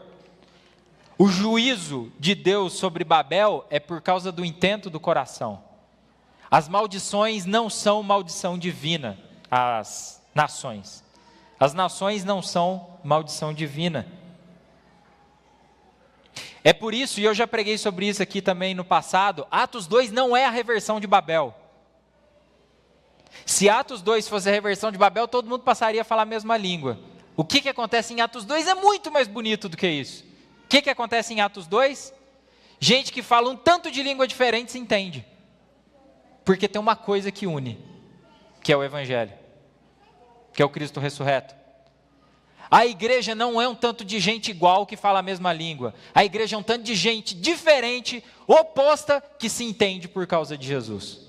O juízo de Deus sobre Babel é por causa do intento do coração. As maldições não são maldição divina, as nações. As nações não são maldição divina. É por isso, e eu já preguei sobre isso aqui também no passado, Atos 2 não é a reversão de Babel. Se Atos 2 fosse a reversão de Babel, todo mundo passaria a falar a mesma língua. O que acontece em Atos 2 é muito mais bonito do que isso. O que acontece em Atos 2? Gente que fala um tanto de língua diferente se entende. Porque tem uma coisa que une, que é o Evangelho, que é o Cristo ressurreto. A igreja não é um tanto de gente igual que fala a mesma língua. A igreja é um tanto de gente diferente, oposta, que se entende por causa de Jesus.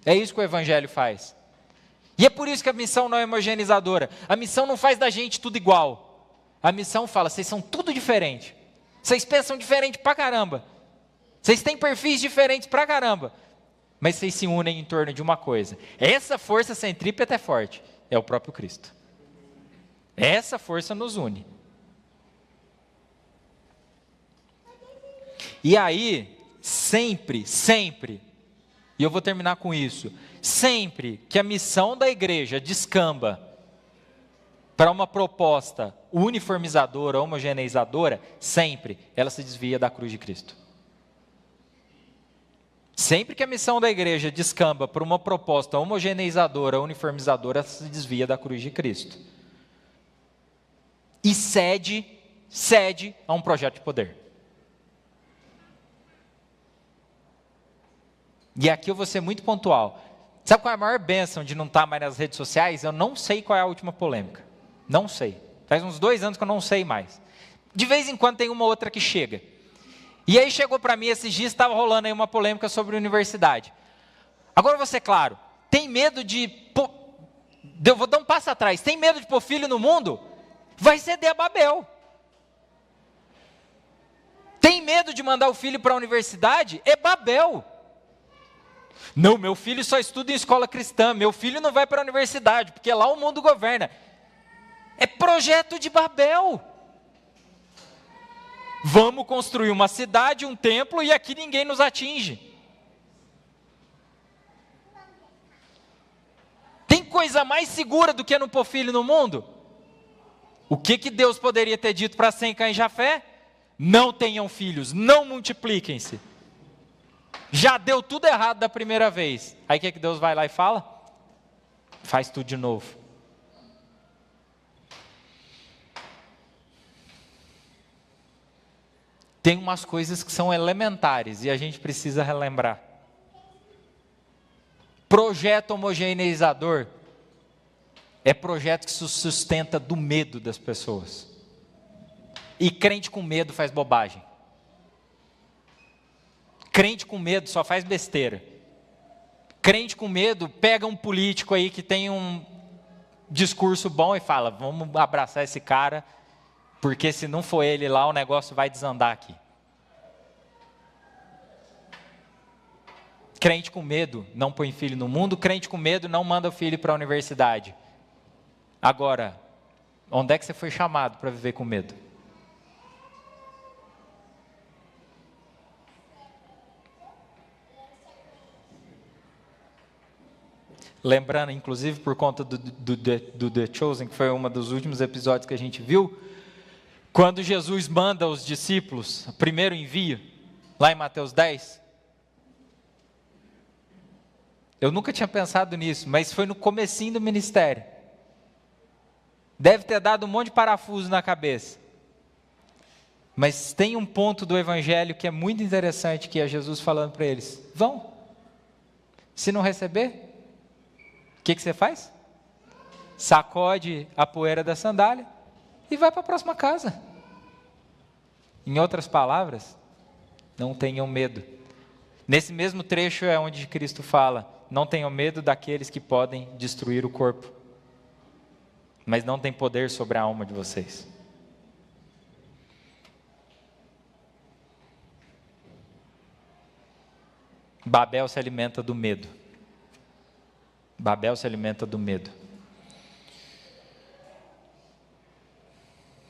É isso que o Evangelho faz. E é por isso que a missão não é homogeneizadora. A missão não faz da gente tudo igual. A missão fala: vocês são tudo diferente. Vocês pensam diferente pra caramba. Vocês têm perfis diferentes pra caramba. Mas vocês se unem em torno de uma coisa. Essa força centrípeta é forte. É o próprio Cristo. Essa força nos une. E aí, sempre, e eu vou terminar com isso, sempre que a missão da igreja descamba para uma proposta uniformizadora, homogeneizadora, sempre ela se desvia da cruz de Cristo. Sempre que a missão da igreja descamba para uma proposta homogeneizadora, uniformizadora, ela se desvia da cruz de Cristo. E cede a um projeto de poder. E aqui eu vou ser muito pontual. Sabe qual é a maior bênção de não estar mais nas redes sociais? Eu não sei qual é a última polêmica. Não sei. Faz uns 2 anos que eu não sei mais. De vez em quando tem uma outra que chega. E aí chegou para mim esses dias, estava rolando aí uma polêmica sobre universidade. Agora vou ser claro, tem medo eu vou dar um passo atrás, tem medo de pôr filho no mundo? Vai ceder a Babel. Tem medo de mandar o filho para a universidade? É Babel. Não, meu filho só estuda em escola cristã, meu filho não vai para a universidade, porque lá o mundo governa. É projeto de Babel. Vamos construir uma cidade, um templo, e aqui ninguém nos atinge. Tem coisa mais segura do que não pôr filho no mundo? O que Deus poderia ter dito para Sem, Cã e Jafé? Não tenham filhos, não multipliquem-se. Já deu tudo errado da primeira vez. Aí o que Deus vai lá e fala? Faz tudo de novo. Tem umas coisas que são elementares e a gente precisa relembrar. Projeto homogeneizador é projeto que se sustenta do medo das pessoas. E crente com medo faz bobagem. Crente com medo só faz besteira. Crente com medo pega um político aí que tem um discurso bom e fala, vamos abraçar esse cara, porque se não for ele lá, o negócio vai desandar aqui. Crente com medo não põe filho no mundo, crente com medo não manda o filho para a universidade. Agora, onde é que você foi chamado para viver com medo? Lembrando, inclusive, por conta do The Chosen, que foi um dos últimos episódios que a gente viu, quando Jesus manda os discípulos, o primeiro envio, lá em Mateus 10, eu nunca tinha pensado nisso, mas foi no comecinho do ministério. Deve ter dado um monte de parafuso na cabeça. Mas tem um ponto do evangelho que é muito interessante, que é Jesus falando para eles, vão, se não receber, o que você faz? Sacode a poeira da sandália e vai para a próxima casa. Em outras palavras, não tenham medo. Nesse mesmo trecho é onde Cristo fala, não tenham medo daqueles que podem destruir o corpo, mas não têm poder sobre a alma de vocês. Babel se alimenta do medo. Babel se alimenta do medo.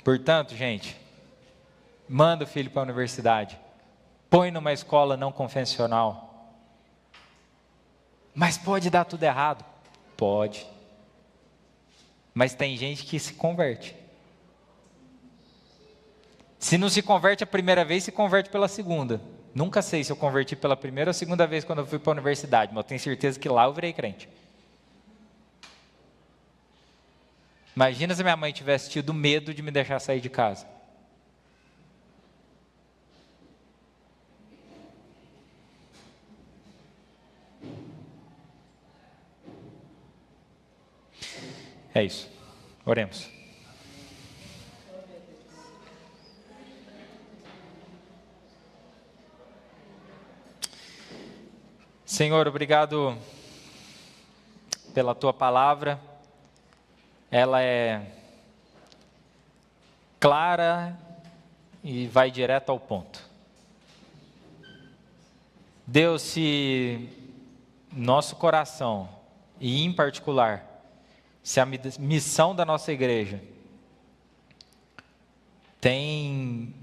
Portanto, gente, manda o filho para a universidade. Põe numa escola não convencional. Mas pode dar tudo errado? Pode. Mas tem gente que se converte. Se não se converte a primeira vez, se converte pela segunda. Nunca sei se eu converti pela primeira ou segunda vez quando eu fui para a universidade, mas eu tenho certeza que lá eu virei crente. Imagina se minha mãe tivesse tido medo de me deixar sair de casa. É isso. Oremos. Senhor, obrigado pela tua palavra. Ela é clara e vai direto ao ponto. Deus, se nosso coração, e em particular, se a missão da nossa igreja tem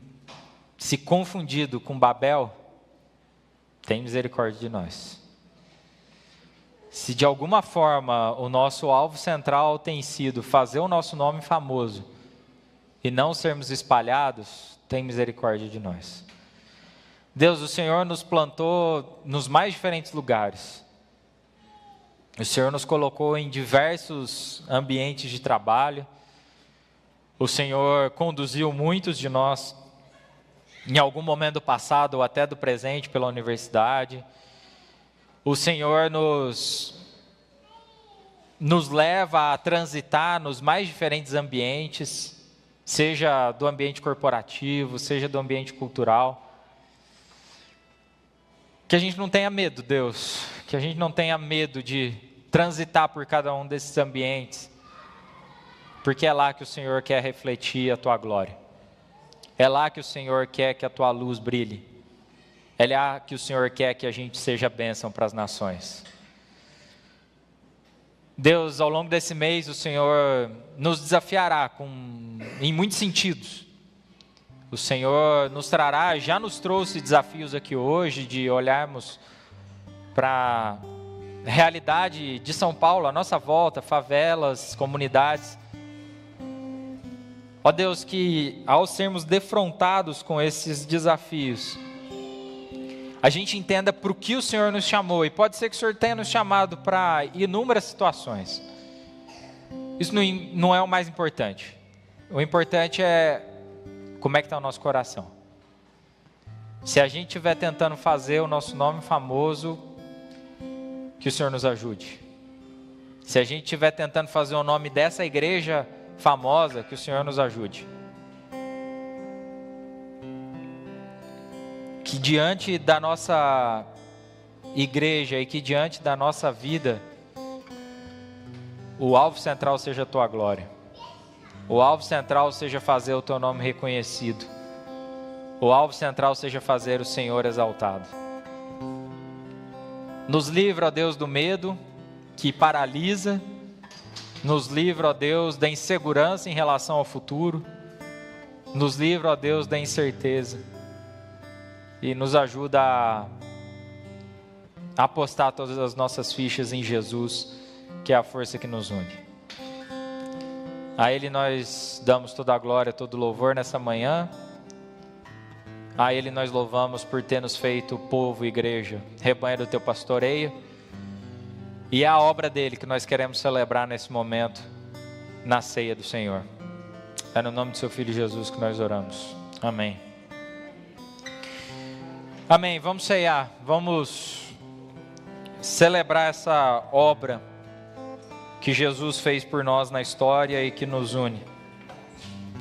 se confundido com Babel, tem misericórdia de nós. Se de alguma forma o nosso alvo central tem sido fazer o nosso nome famoso e não sermos espalhados, tem misericórdia de nós. Deus, o Senhor nos plantou nos mais diferentes lugares. O Senhor nos colocou em diversos ambientes de trabalho. O Senhor conduziu muitos de nós, em algum momento do passado ou até do presente, pela universidade. O Senhor nos leva a transitar nos mais diferentes ambientes, seja do ambiente corporativo, seja do ambiente cultural. Que a gente não tenha medo, Deus, que a gente não tenha medo de transitar por cada um desses ambientes, porque é lá que o Senhor quer refletir a tua glória. É lá que o Senhor quer que a tua luz brilhe. É lá que o Senhor quer que a gente seja bênção para as nações. Deus, ao longo desse mês, o Senhor nos desafiará em muitos sentidos. O Senhor nos trará, já nos trouxe desafios aqui hoje, de olharmos para a realidade de São Paulo, a nossa volta, favelas, comunidades. Ó Deus, que ao sermos defrontados com esses desafios, a gente entenda para o que o Senhor nos chamou. E pode ser que o Senhor tenha nos chamado para inúmeras situações. Isso não é o mais importante. O importante é como é que está o nosso coração. Se a gente estiver tentando fazer o nosso nome famoso, que o Senhor nos ajude. Se a gente estiver tentando fazer o nome dessa igreja famosa, que o Senhor nos ajude. Que diante da nossa igreja e que diante da nossa vida, o alvo central seja a tua glória. O alvo central seja fazer o teu nome reconhecido. O alvo central seja fazer o Senhor exaltado. Nos livra, ó Deus, do medo que paralisa. Nos livra, ó Deus, da insegurança em relação ao futuro. Nos livra, ó Deus, da incerteza. E nos ajuda a apostar todas as nossas fichas em Jesus, que é a força que nos une. A Ele nós damos toda a glória, todo o louvor nessa manhã. A Ele nós louvamos por ter nos feito povo, igreja, rebanho do Teu pastoreio. E é a obra dEle que nós queremos celebrar nesse momento, na ceia do Senhor. É no nome do Seu Filho Jesus que nós oramos. Amém. Amém. Vamos ceiar. Vamos celebrar essa obra que Jesus fez por nós na história e que nos une.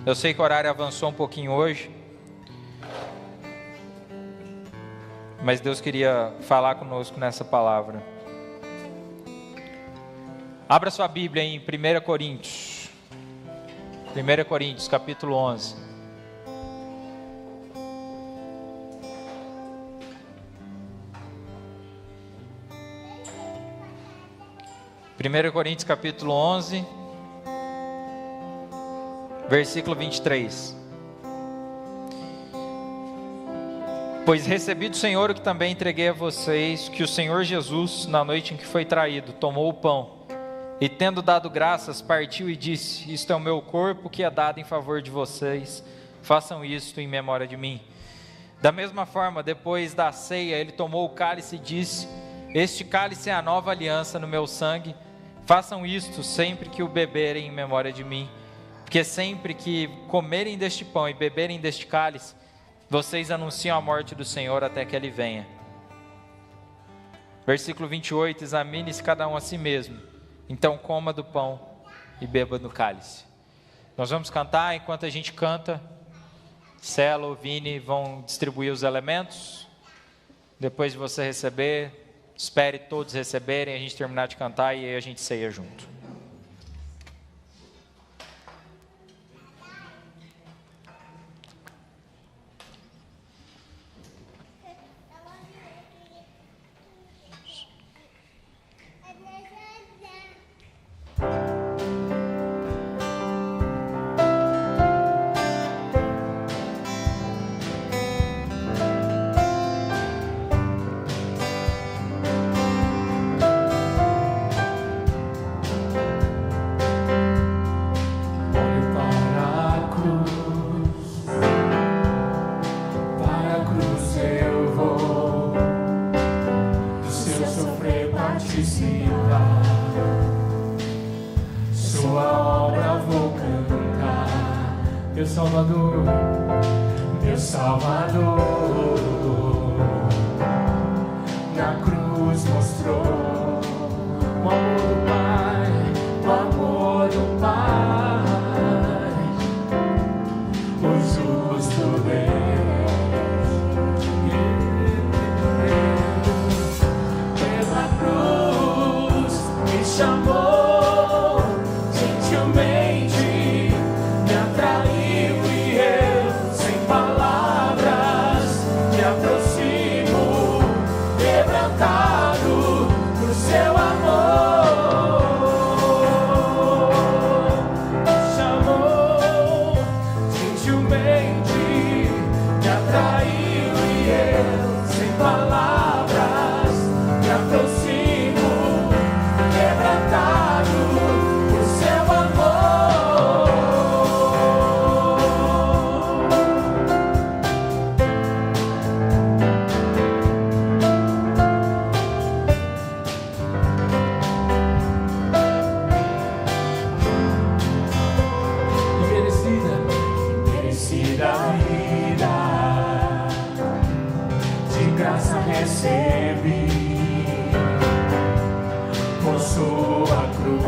Eu sei que o horário avançou um pouquinho hoje, mas Deus queria falar conosco nessa palavra. Abra sua Bíblia em 1 Coríntios. 1 Coríntios, capítulo 11. Primeiro Coríntios, capítulo 11, versículo 23. Pois recebi do Senhor o que também entreguei a vocês, que o Senhor Jesus, na noite em que foi traído, tomou o pão, e tendo dado graças, partiu e disse: isto é o meu corpo que é dado em favor de vocês, façam isto em memória de mim. Da mesma forma, depois da ceia, ele tomou o cálice e disse: este cálice é a nova aliança no meu sangue, façam isto sempre que o beberem em memória de mim, porque sempre que comerem deste pão e beberem deste cálice, vocês anunciam a morte do Senhor até que Ele venha. Versículo 28, examine-se cada um a si mesmo, então coma do pão e beba do cálice. Nós vamos cantar. Enquanto a gente canta, Celo, Vini vão distribuir os elementos. Depois de você receber, espere todos receberem, a gente terminar de cantar e aí a gente ceia junto. Meu Salvador, na cruz mostrou o amor do Pai, o amor do Pai, o justo Deus, pela cruz me chamou gentilmente, me atraiu e eu, sem palavras, me aproximo, quebrantado por seu amor. Me chamou gentilmente, me atraiu e eu, sem palavras, me aproximo, quebrantado por seu amor. Merecida vida, de graça recebi, por sua cruz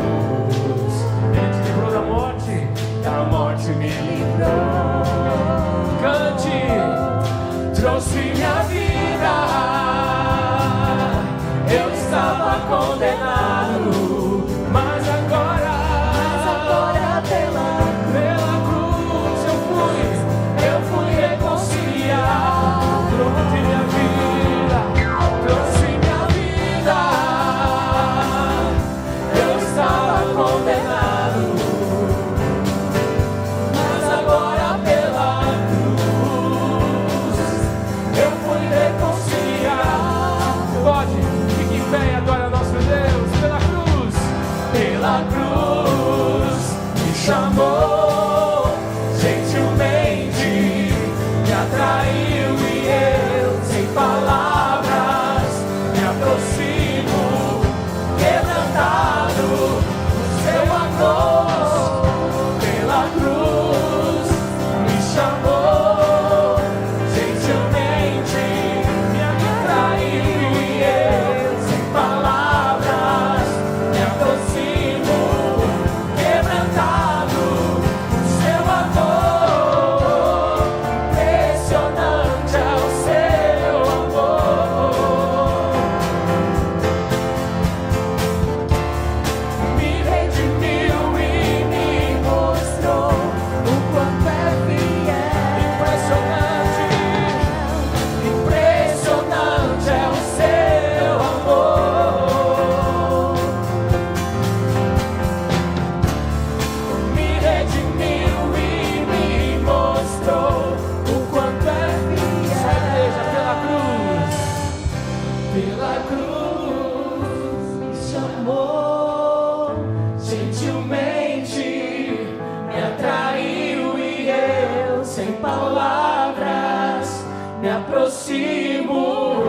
me aproximo,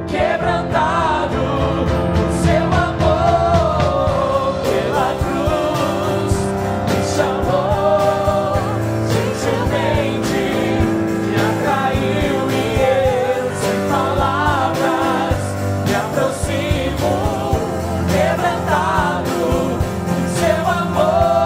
quebrantado por seu amor, pela cruz me chamou, gentilmente me atraiu e eu sem palavras me aproximo, quebrantado por seu amor.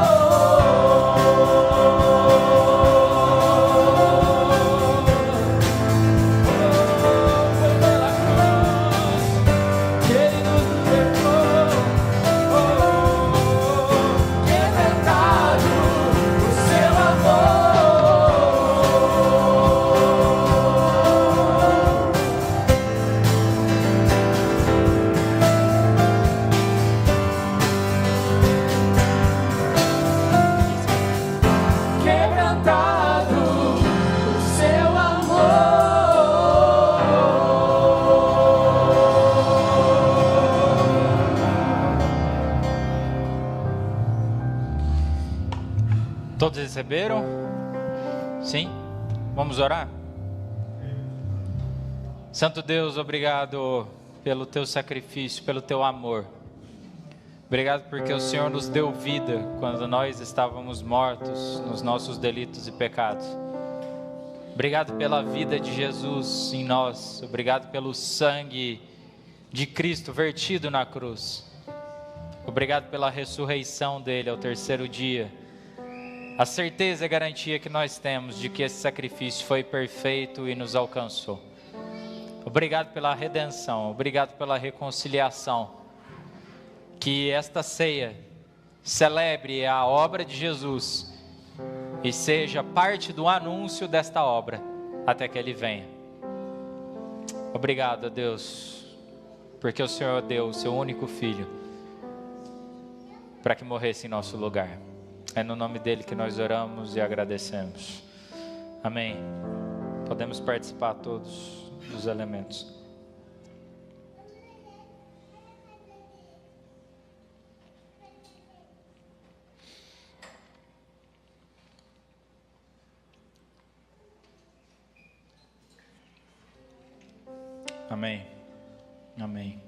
Todos receberam? Sim? Vamos orar? Santo Deus, obrigado pelo teu sacrifício, pelo teu amor. Obrigado porque o Senhor nos deu vida quando nós estávamos mortos nos nossos delitos e pecados. Obrigado pela vida de Jesus em nós. Obrigado pelo sangue de Cristo vertido na cruz. Obrigado pela ressurreição dele ao terceiro dia. A certeza e a garantia que nós temos de que esse sacrifício foi perfeito e nos alcançou. Obrigado pela redenção, obrigado pela reconciliação. Que esta ceia celebre a obra de Jesus e seja parte do anúncio desta obra até que Ele venha. Obrigado, Deus, porque o Senhor deu o seu único Filho para que morresse em nosso lugar. É no nome dele que nós oramos e agradecemos. Amém. Podemos participar todos dos elementos. Amém. Amém.